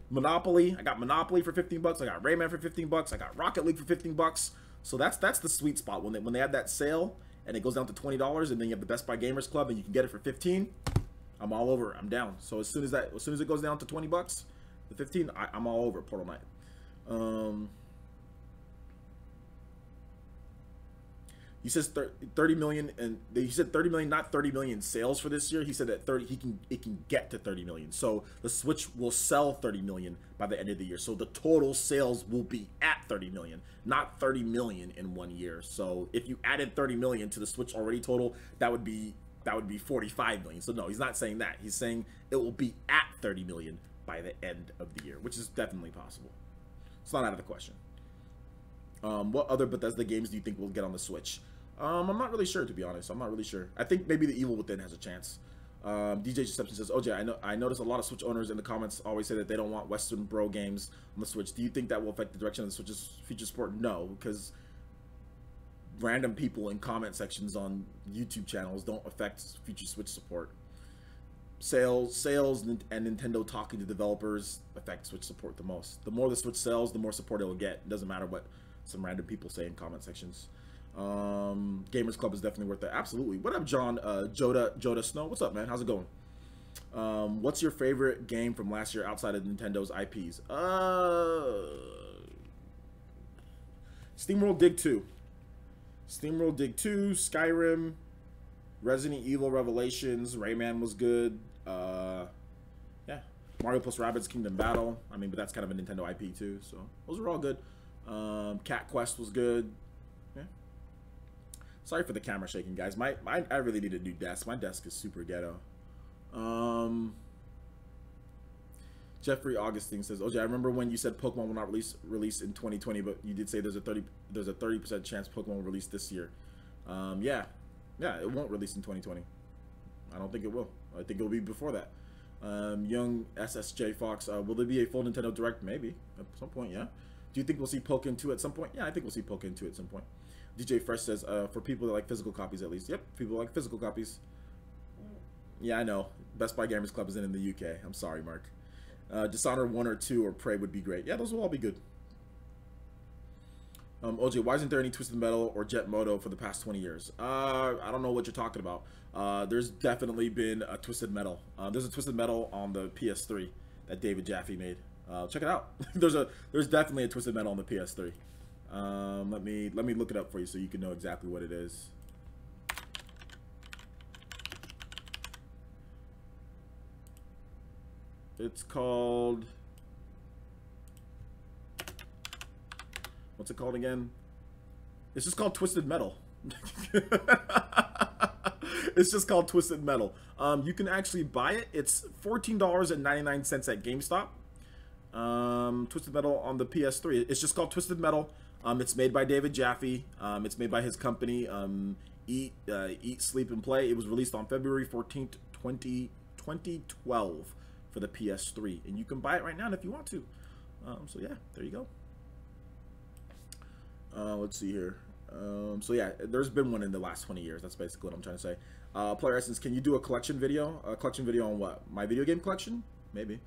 Monopoly, I got Monopoly for 15 bucks. I got Rayman for 15 bucks. I got Rocket League for 15 bucks. So that's the sweet spot when they have that sale and it goes down to $20, and then you have the Best Buy Gamers Club and you can get it for 15. I'm all over. I'm down. So as soon as it goes down to 20 bucks, the 15, I'm all over Portal Knight. He says 30 million, and he said 30 million, not 30 million sales for this year. He said that it can get to 30 million. So the Switch will sell 30 million by the end of the year. So the total sales will be at 30 million, not 30 million in 1 year. So if you added 30 million to the Switch already total, that would be 45 million. So no, he's not saying that. He's saying it will be at 30 million by the end of the year, which is definitely possible. It's not out of the question. What other Bethesda games do you think we'll get on the Switch? I'm not really sure, to be honest. I'm not really sure. I think maybe The Evil Within has a chance. DJ Deception says, OJ, I notice a lot of Switch owners in the comments always say that they don't want Western Bro games on the Switch. Do you think that will affect the direction of the Switch's feature support? No, because random people in comment sections on YouTube channels don't affect future Switch support. Sales and Nintendo talking to developers affect Switch support the most. The more the Switch sells, the more support it will get. It doesn't matter what some random people say in comment sections. Gamers Club is definitely worth it. Absolutely. What up, John? Joda Snow. What's up, man? How's it going? What's your favorite game from last year outside of Nintendo's IPs? SteamWorld Dig 2. SteamWorld Dig 2, Skyrim, Resident Evil Revelations, Rayman was good. Yeah. Mario plus Rabbids Kingdom Battle. I mean, but that's kind of a Nintendo IP too, so those are all good. Cat Quest was good. Yeah. Sorry for the camera shaking, guys. I really need a new desk. My desk is super ghetto. Jeffrey Augustine says, OJ, I remember when you said Pokemon will not release in 2020, but you did say there's a 30% chance Pokemon will release this year. Yeah, it won't release in 2020. I don't think it will. I think it will be before that. Young SSJ Fox, will there be a full Nintendo Direct? Maybe at some point. Yeah. Do you think we'll see Pokken 2 at some point? Yeah, I think we'll see Pokken 2 at some point. DJ Fresh says, for people that like physical copies at least. Yep, people like physical copies. Yeah, I know. Best Buy Gamers Club isn't in the UK. I'm sorry, Mark. Dishonored 1 or 2 or Prey would be great. Yeah, those will all be good. OJ, why isn't there any Twisted Metal or Jet Moto for the past 20 years? I don't know what you're talking about. There's definitely been a Twisted Metal. There's a Twisted Metal on the PS3 that David Jaffe made. Check it out. There's definitely a Twisted Metal on the PS3. Let me look it up for you so you can know exactly what it is. It's called... What's it called again? It's just called Twisted Metal. It's just called Twisted Metal. You can actually buy it. It's $14.99 at GameStop. Twisted Metal on the PS3. It's just called Twisted Metal. It's made by David Jaffe. It's made by his company, Eat, Sleep, and Play. It was released on February 14th, 2012 for the PS3. And you can buy it right now if you want to. So yeah, there you go. Let's see here. So yeah, there's been one in the last 20 years. That's basically what I'm trying to say. PlayerEssence, can you do a collection video? A collection video on what? My video game collection? Maybe.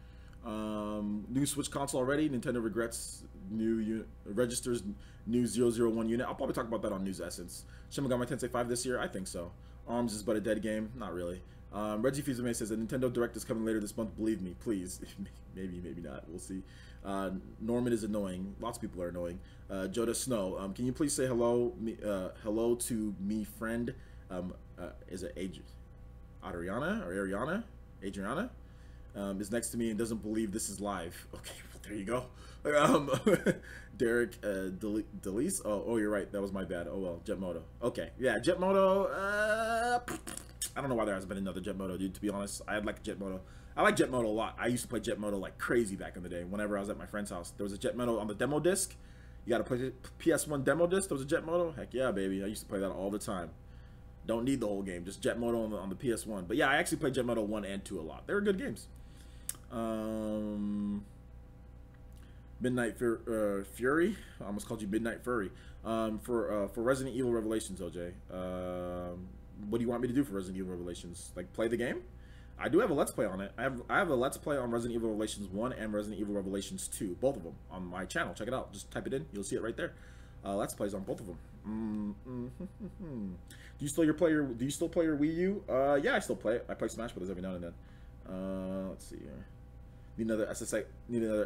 New Switch console already. Nintendo regrets registers new 001 unit. I'll probably talk about that on News Essence. Shin Megami Tensei 5 this year? I think so. ARMS is but a dead game? Not really. Reggie Fizame says, a Nintendo Direct is coming later this month. Believe me, please. Maybe, maybe not. We'll see. Norman is annoying. Lots of people are annoying. Joda Snow, can you please say hello hello to me friend? Is it Adriana or Ariana? Adriana? Is next to me and doesn't believe this is live. Okay, there you go. Derek Delise. Oh, you're right. That was my bad. Oh well, Jet Moto. Okay, yeah, Jet Moto. I don't know why there hasn't been another Jet Moto, dude. To be honest, I like Jet Moto. I like Jet Moto a lot. I used to play Jet Moto like crazy back in the day. Whenever I was at my friend's house, there was a Jet Moto on the demo disc. You got to play the PS1 demo disc. There was a Jet Moto. Heck yeah, baby. I used to play that all the time. Don't need the whole game. Just Jet Moto on the PS1. But yeah, I actually played Jet Moto 1 and 2 a lot. They were good games. Midnight Fury. I almost called you Midnight Furry. For Resident Evil Revelations, OJ. What do you want me to do for Resident Evil Revelations? Like play the game? I do have a Let's Play on it. I have a Let's Play on Resident Evil Revelations 1 and Resident Evil Revelations 2. Both of them on my channel. Check it out. Just type it in. You'll see it right there. Let's Plays on both of them. Do you still play your Wii U? Yeah, I still play it. I play Smash Brothers every now and then. Let's see here. Need another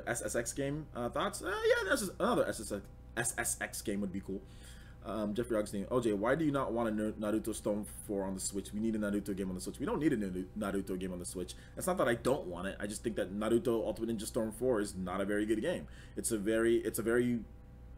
SSX game? Thoughts? Yeah, there's another SSX game would be cool. Jeffrey Augustine, OJ, why do you not want a Naruto Storm 4 on the Switch? We need a Naruto game on the Switch. We don't need a Naruto game on the Switch. It's not that I don't want it. I just think that Naruto Ultimate Ninja Storm 4 is not a very good game. It's a very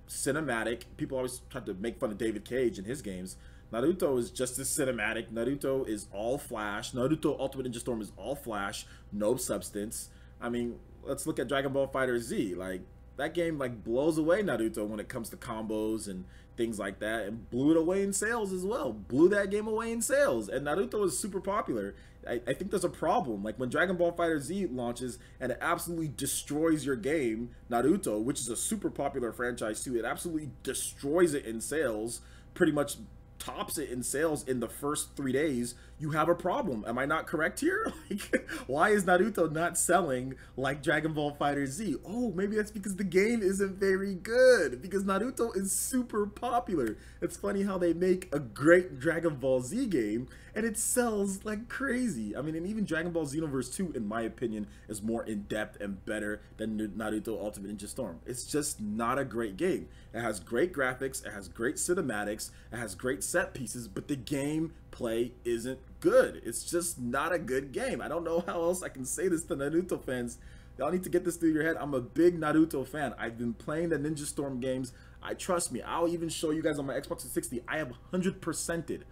cinematic. People always try to make fun of David Cage in his games. Naruto is just as cinematic. Naruto is all flash. Naruto Ultimate Ninja Storm is all flash, no substance. I mean, let's look at Dragon Ball FighterZ. Like, that game like blows away Naruto when it comes to combos and things like that, and blew it away in sales as well. Blew that game away in sales, and Naruto is super popular. I think there's a problem. Like when Dragon Ball FighterZ launches and it absolutely destroys your game, Naruto, which is a super popular franchise too, it absolutely destroys it in sales, pretty much tops it in sales in the first 3 days, you have a problem. Am I not correct here? Like, why is Naruto not selling like Dragon Ball FighterZ? Oh, maybe that's because the game isn't very good, because Naruto is super popular. It's funny how they make a great Dragon Ball Z game and it sells like crazy. I mean, and even Dragon Ball Xenoverse 2, in my opinion, is more in-depth and better than Naruto Ultimate Ninja Storm. It's just not a great game. It has great graphics, it has great cinematics, it has great set pieces, but the gameplay isn't good. It's just not a good game. I don't know how else I can say this to Naruto fans. Y'all need to get this through your head. I'm a big Naruto fan. I've been playing the Ninja Storm games. Trust me, I'll even show you guys on my Xbox 360. I have 100%ed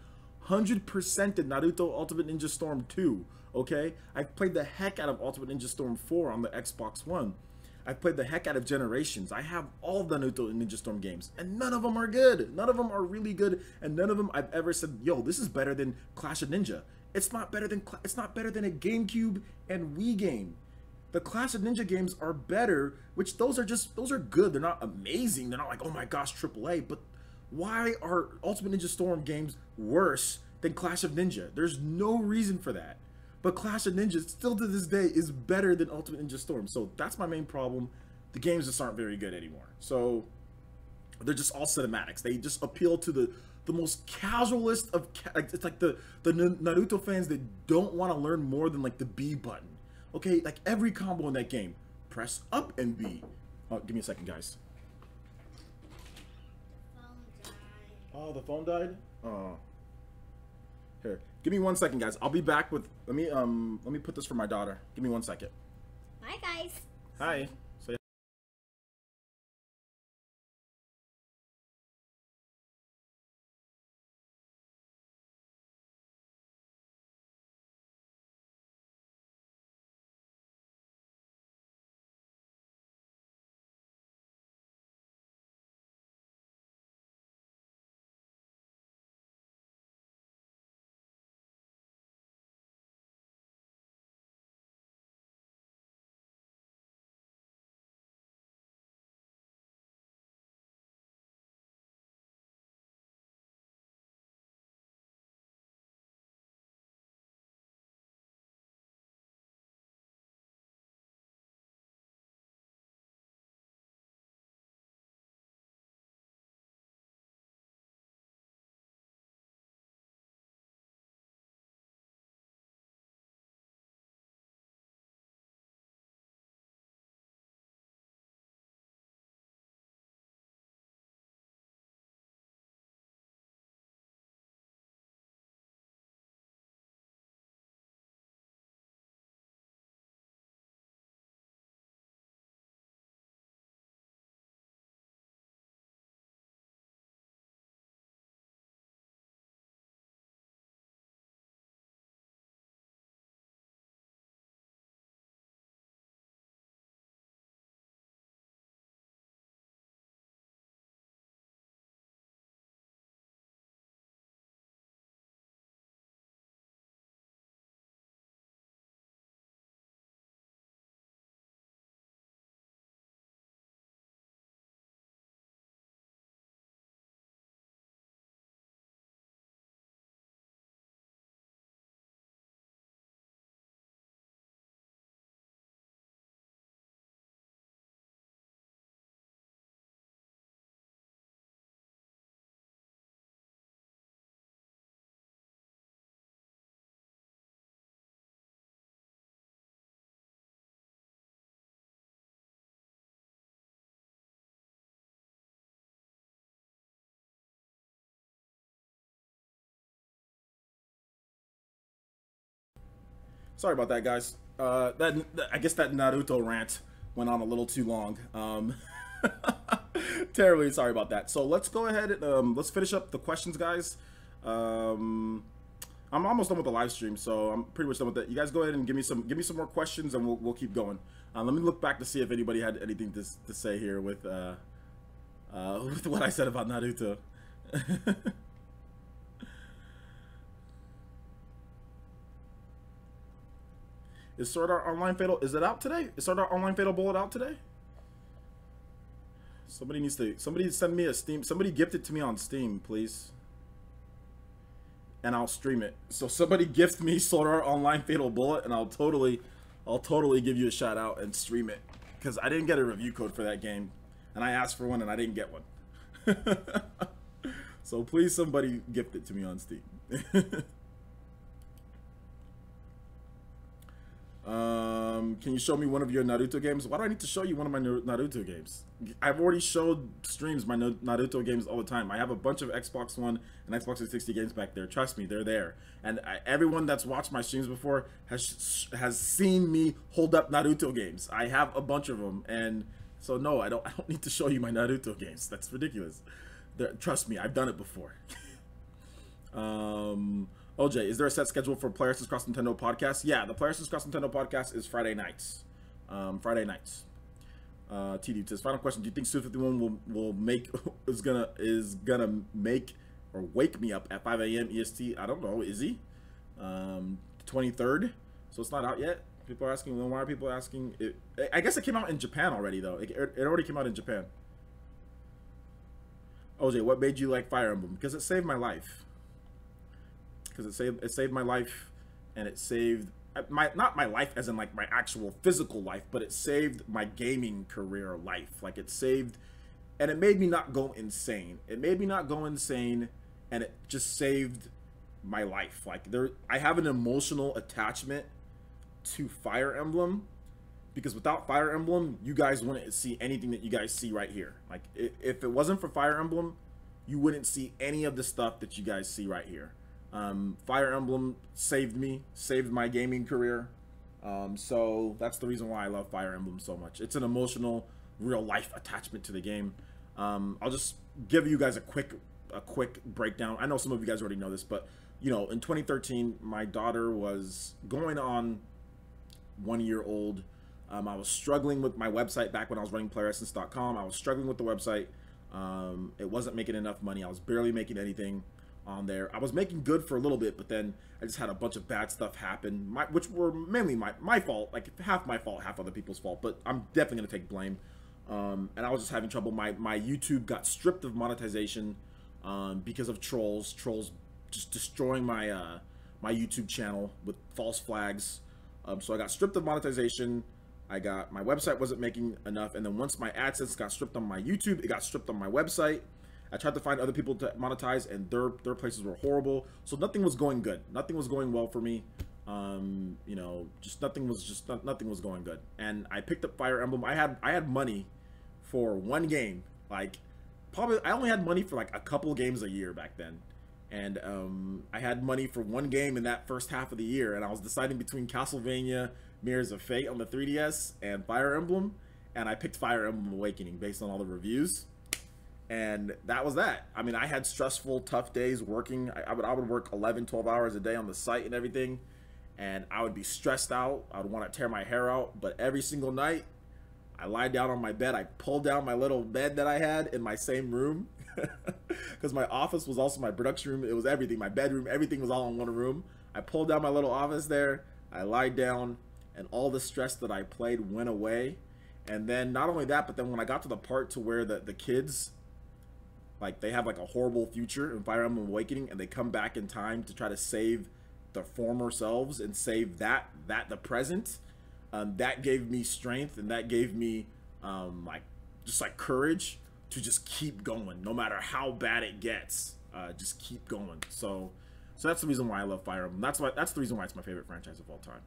Naruto Ultimate Ninja Storm 2, okay? I've played the heck out of Ultimate Ninja Storm 4 on the Xbox One. I've played the heck out of Generations. I have all the Naruto and Ninja Storm games, and none of them are good. None of them are really good, and none of them I've ever said, yo, this is better than Clash of Ninja. It's not better than a GameCube and Wii game. The Clash of Ninja games are better, which those are good. They're not amazing. They're not like, oh my gosh, AAA, but Why are Ultimate Ninja Storm games worse than Clash of Ninja? There's no reason for that. But Clash of Ninja, still to this day, is better than Ultimate Ninja Storm. So that's my main problem. The games just aren't very good anymore. So they're just all cinematics. They just appeal to the most casualist of it's like the Naruto fans that don't want to learn more than like the B button. Okay, like every combo in that game, press up and B. Oh, give me a second, guys. Oh, the phone died. Oh. Here, give me 1 second, guys. I'll be back with. Let me put this for my daughter. Give me 1 second. Bye, guys. Hi. Say. Sorry about that, guys. I guess that Naruto rant went on a little too long. Terribly sorry about that. So let's go ahead and let's finish up the questions, guys. I'm almost done with the live stream, so I'm pretty much done with that. You guys go ahead and give me some more questions, and we'll keep going. Let me look back to see if anybody had anything to say here with what I said about Naruto. Is Sword Art Online Fatal? Is it out today? Is Sword Art Online Fatal Bullet out today? Somebody send me a Steam. Somebody gift it to me on Steam, please. And I'll stream it. So somebody gift me Sword Art Online Fatal Bullet, and I'll totally give you a shout out and stream it. Because I didn't get a review code for that game, and I asked for one and I didn't get one. So please, somebody gift it to me on Steam. Can you show me one of your Naruto games? Why do I need to show you one of my Naruto games? I've already showed streams my Naruto games all the time. I have a bunch of Xbox One and Xbox 360 games back there. Trust me, they're there. And everyone that's watched my streams before has seen me hold up Naruto games. I have a bunch of them, and so no, I don't need to show you my Naruto games. That's ridiculous. Trust me, I've done it before. OJ, is there a set schedule for PlayerEssence Cross Nintendo podcast? Yeah, the PlayerEssence Cross Nintendo podcast is Friday nights. Friday nights. TD says, final question: do you think Suit 51 will make is gonna make or wake me up at 5 a.m. EST? I don't know. Is he? 23rd. So it's not out yet. People are asking. Why are people asking? I guess it came out in Japan already, though. It already came out in Japan. OJ, what made you like Fire Emblem? Because it saved my life. Because it saved my life, and it saved not my life as in like my actual physical life, but it saved my gaming career life. Like it saved, and it made me not go insane. It made me not go insane, and it just saved my life. Like I have an emotional attachment to Fire Emblem, because without Fire Emblem, you guys wouldn't see anything that you guys see right here. Like if it wasn't for Fire Emblem, you wouldn't see any of the stuff that you guys see right here. Fire Emblem saved me, saved my gaming career. So that's the reason why I love Fire Emblem so much. It's an emotional, real life attachment to the game. I'll just give you guys a quick breakdown. I know some of you guys already know this, but you know, in 2013, my daughter was going on 1 year old. I was struggling with my website back when I was running PlayerEssence.com. I was struggling with the website. It wasn't making enough money. I was barely making anything on there. I was making good for a little bit, but then I just had a bunch of bad stuff happen, which were mainly my fault, like half my fault, half other people's fault, but I'm definitely going to take blame. And I was just having trouble. My YouTube got stripped of monetization because of trolls just destroying my my YouTube channel with false flags. So I got stripped of monetization. My website wasn't making enough, and then once my AdSense got stripped on my YouTube, it got stripped on my website. I tried to find other people to monetize, and their places were horrible. So nothing was going good. Nothing was going well for me. You know, nothing was going good. And I picked up Fire Emblem. I had money for one game. Like probably I only had money for like a couple games a year back then. And I had money for one game in that first half of the year, and I was deciding between Castlevania Mirrors of Fate on the 3DS and Fire Emblem, and I picked Fire Emblem Awakening based on all the reviews. And that was that. I mean, I had stressful, tough days working. I would work 11, 12 hours a day on the site and everything, and I would be stressed out. I would want to tear my hair out, but every single night, I lied down on my bed. I pulled down my little bed that I had in my same room, because my office was also my production room. It was everything. My bedroom, everything was all in one room. I pulled down my little office there. I lied down, and all the stress that I played went away. And then not only that, but then when I got to the part to where the kids, like they have like a horrible future in Fire Emblem Awakening, and they come back in time to try to save their former selves and save the present. That gave me strength, and that gave me like courage to just keep going, no matter how bad it gets. Just keep going. So that's the reason why I love Fire Emblem. That's the reason why it's my favorite franchise of all time.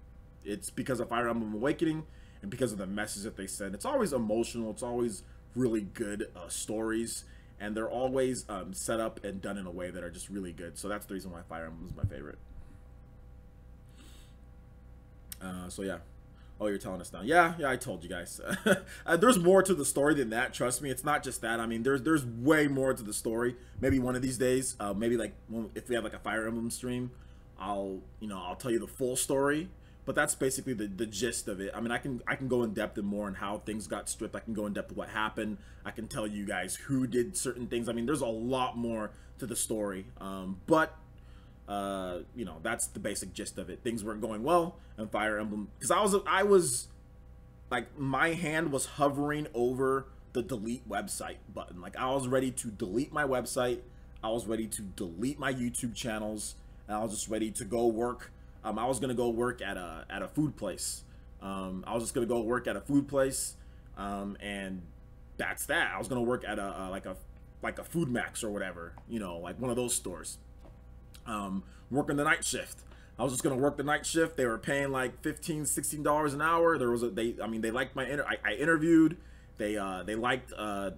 It's because of Fire Emblem Awakening and because of the message that they send. It's always emotional. It's always really good stories, and they're always set up and done in a way that are just really good. So that's the reason why Fire Emblem is my favorite. So yeah. Oh, you're telling us now. Yeah, I told you guys. There's more to the story than that. Trust me, it's not just that. I mean, there's way more to the story. Maybe one of these days, maybe like if we have like a Fire Emblem stream, I'll tell you the full story. But that's basically the gist of it. I mean, I can go in depth and more on how things got stripped. I can go in depth with what happened. I can tell you guys who did certain things. I mean, there's a lot more to the story. But you know, that's the basic gist of it. Things weren't going well in Fire Emblem, because I was like, my hand was hovering over the delete website button. Like, I was ready to delete my website. I was ready to delete my YouTube channels, and I was just ready to go work. I was gonna go work at a food place. I was just gonna go work at a food place, and that's that. I was gonna work at like a Food Max or whatever, you know, like one of those stores. Working the night shift. I was just gonna work the night shift. They were paying like $15, $16 an hour. They liked my I interviewed. They liked the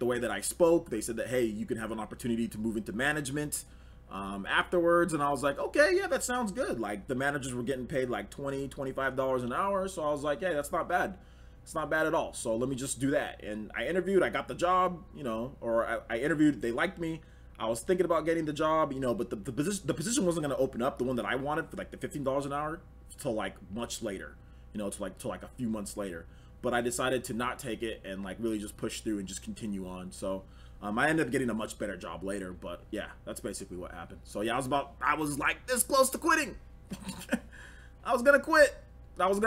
way that I spoke. They said that, hey, you can have an opportunity to move into management afterwards, and I was like, okay, yeah, that sounds good. Like, the managers were getting paid like $20, $25 an hour, so I was like, hey, that's not bad. It's not bad at all. So let me just do that. And I interviewed. I got the job, you know, or I interviewed. They liked me. I was thinking about getting the job, you know, but the position wasn't going to open up, the one that I wanted for like the $15 an hour, till like much later, you know, till like a few months later. But I decided to not take it and like really just push through and just continue on. So I ended up getting a much better job later, but yeah, that's basically what happened. So yeah, I was like this close to quitting. I was gonna quit. I was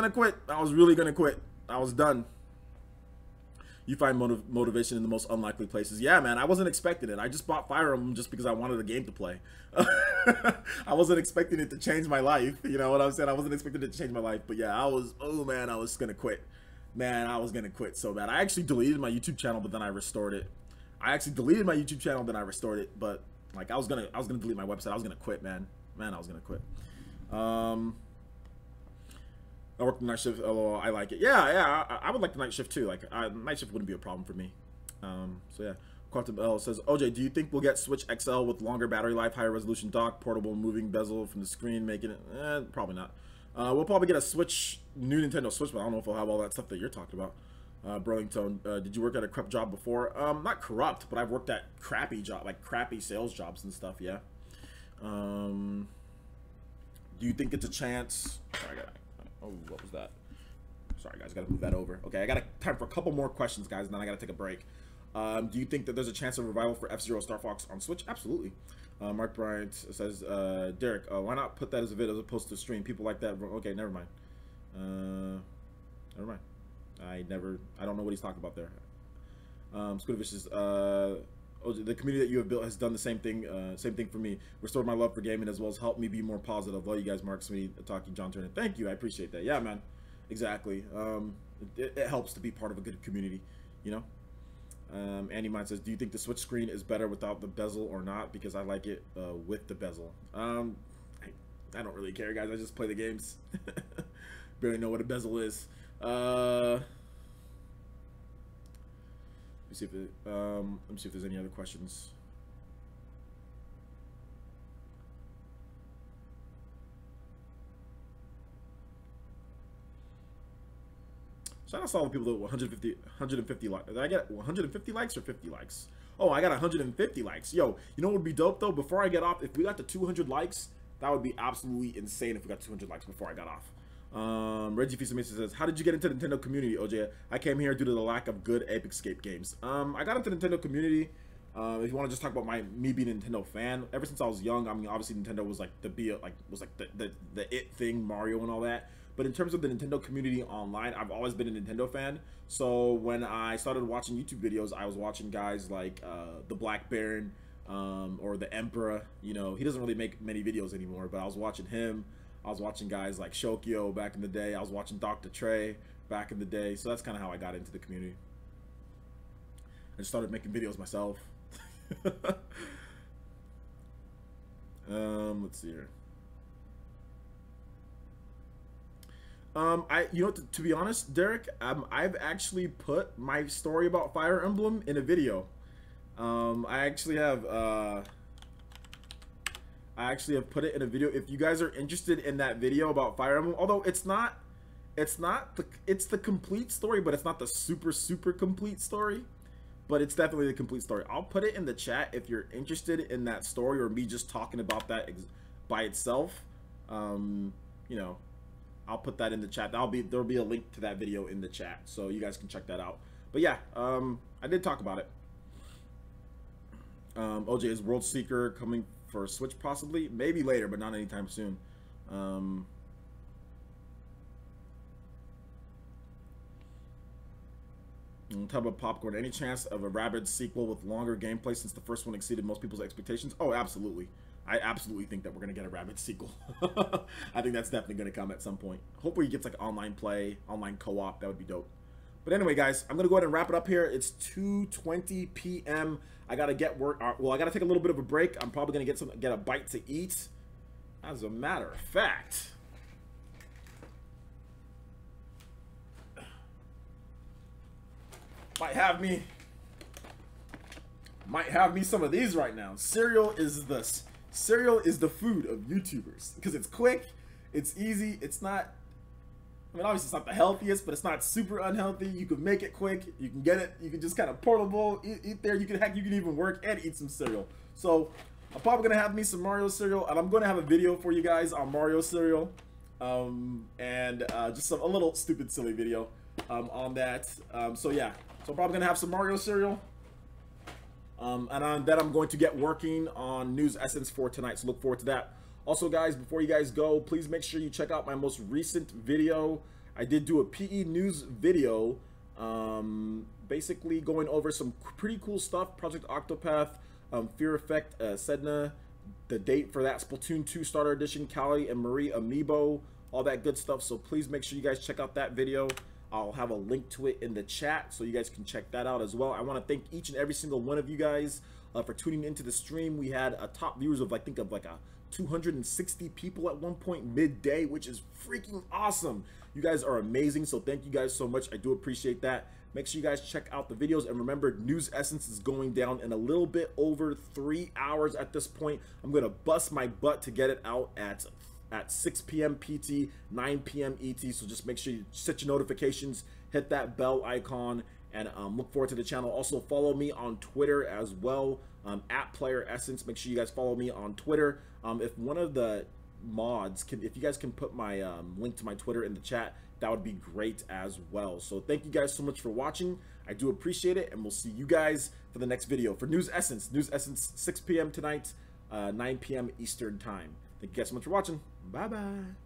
really gonna quit. I was done. You find motivation in the most unlikely places. Yeah, man, I wasn't expecting it. I just bought Fire Emblem just because I wanted a game to play. I wasn't expecting it to change my life. You know what I'm saying? I wasn't expecting it to change my life. But yeah, I was, oh man, I was going to quit. Man, I was going to quit so bad. I actually deleted my YouTube channel, but then I restored it. I actually deleted my YouTube channel, then I restored it. But like, I was gonna delete my website. I was going to quit, man. Man, I was going to quit. I work the night shift. LOL, I like it. Yeah, I would like the night shift too. Like, night shift wouldn't be a problem for me. So yeah. Quantum L says, OJ, do you think we'll get Switch XL with longer battery life, higher resolution dock, portable moving bezel from the screen, making it? Probably not. We'll probably get a Switch, new Nintendo Switch, but I don't know if we'll have all that stuff that you're talking about. Burlington, did you work at a corrupt job before? Not corrupt, but I've worked at crappy job, like crappy sales jobs and stuff. Yeah. Do you think it's a chance? Sorry, oh, what was that? Sorry, guys, gotta move that over. Okay, I got time for a couple more questions, guys, and then I gotta take a break. Do you think that there's a chance of revival for F-Zero Star Fox on Switch? Absolutely. Mark Bryant says, Derek, why not put that as a vid as opposed to a stream? People like that. Okay, never mind. Never mind. I don't know what he's talking about there. Squid Vicious, the community that you have built has done the same thing for me. Restored my love for gaming as well as helped me be more positive. Love you guys, Mark Smitty, Taki, John Turner. Thank you, I appreciate that. Yeah, man, exactly. It helps to be part of a good community, you know. Andy Mine says, do you think the Switch screen is better without the bezel or not? Because I like it with the bezel. I don't really care, guys. I just play the games. Barely know what a bezel is. Let me see if there's any other questions. Shout out to all the people that 150 likes. Did I get 150 likes or 50 likes? Oh, I got 150 likes. Yo, you know what would be dope though? Before I get off, if we got to 200 likes, that would be absolutely insane if we got 200 likes before I got off. Reggie Fisa Mason says, how did you get into the Nintendo community, OJ? I came here due to the lack of good Ape Escape games. I got into the Nintendo community. If you want to just talk about me being a Nintendo fan, ever since I was young, I mean, obviously Nintendo was like the it thing, Mario and all that. But in terms of the Nintendo community online, I've always been a Nintendo fan. So when I started watching YouTube videos, I was watching guys like the Black Baron or the Emperor. You know, he doesn't really make many videos anymore, but I was watching him. I was watching guys like Shokyo back in the day. I was watching Dr. Trey back in the day. So that's kind of how I got into the community. I just started making videos myself. Let's see here. You know, to be honest, Derek, I've actually put my story about Fire Emblem in a video. I actually have put it in a video. If you guys are interested in that video about Fire Emblem, although it's the complete story, but it's not the super complete story, but it's definitely the complete story. I'll put it in the chat if you're interested in that story or me just talking about that by itself. You know, I'll put that in the chat. There'll be a link to that video in the chat, so you guys can check that out. But yeah, I did talk about it. OJ, is World Seeker coming for Switch possibly? Maybe later, but not anytime soon. Talk about Popcorn. Any chance of a Rabbids sequel with longer gameplay since the first one exceeded most people's expectations? Oh, absolutely. I absolutely think that we're going to get a Rabbids sequel. I think that's definitely going to come at some point. Hopefully it gets like online play, online co-op. That would be dope. But anyway, guys, I'm going to go ahead and wrap it up here. It's 2:20 p.m. I got to get work. Well, I got to take a little bit of a break. I'm probably going to get a bite to eat. As a matter of fact, might have me some of these right now. Cereal is the food of YouTubers because it's quick, it's easy, it's not, I mean, obviously it's not the healthiest, but it's not super unhealthy. You can make it quick, you can get it, you can just kind of portable, eat there, you can even work and eat some cereal. So I'm probably gonna have me some Mario cereal, and I'm gonna have a video for you guys on Mario cereal, and just a little stupid silly video on that. So yeah, so I'm probably gonna have some Mario cereal. And then I'm going to get working on News Essence for tonight, so look forward to that. Also, guys, before you guys go, please make sure you check out my most recent video. I did do a PE news video Basically going over some pretty cool stuff. Project Octopath, Fear Effect, Sedna, the date for that Splatoon 2 Starter Edition, Callie and Marie Amiibo, all that good stuff. So please make sure you guys check out that video. I'll have a link to it in the chat so you guys can check that out as well. I want to thank each and every single one of you guys for tuning into the stream. We had a top viewers of, I think, of like a 260 people at one point midday, which is freaking awesome. You guys are amazing, so thank you guys so much. I do appreciate that. Make sure you guys check out the videos, and remember, News Essence is going down in a little bit over 3 hours at this point. I'm gonna bust my butt to get it out at 6 p.m. PT, 9 p.m. ET, so just make sure you set your notifications, hit that bell icon, and look forward to the channel. Also follow me on Twitter as well, at PlayerEssence. Make sure you guys follow me on Twitter. If one of the mods if you guys can put my link to my Twitter in the chat, that would be great as well. So thank you guys so much for watching. I do appreciate it, and we'll see you guys for the next video for News Essence 6 p.m. tonight, 9 p.m. Eastern time. Thank you guys so much for watching. Bye bye.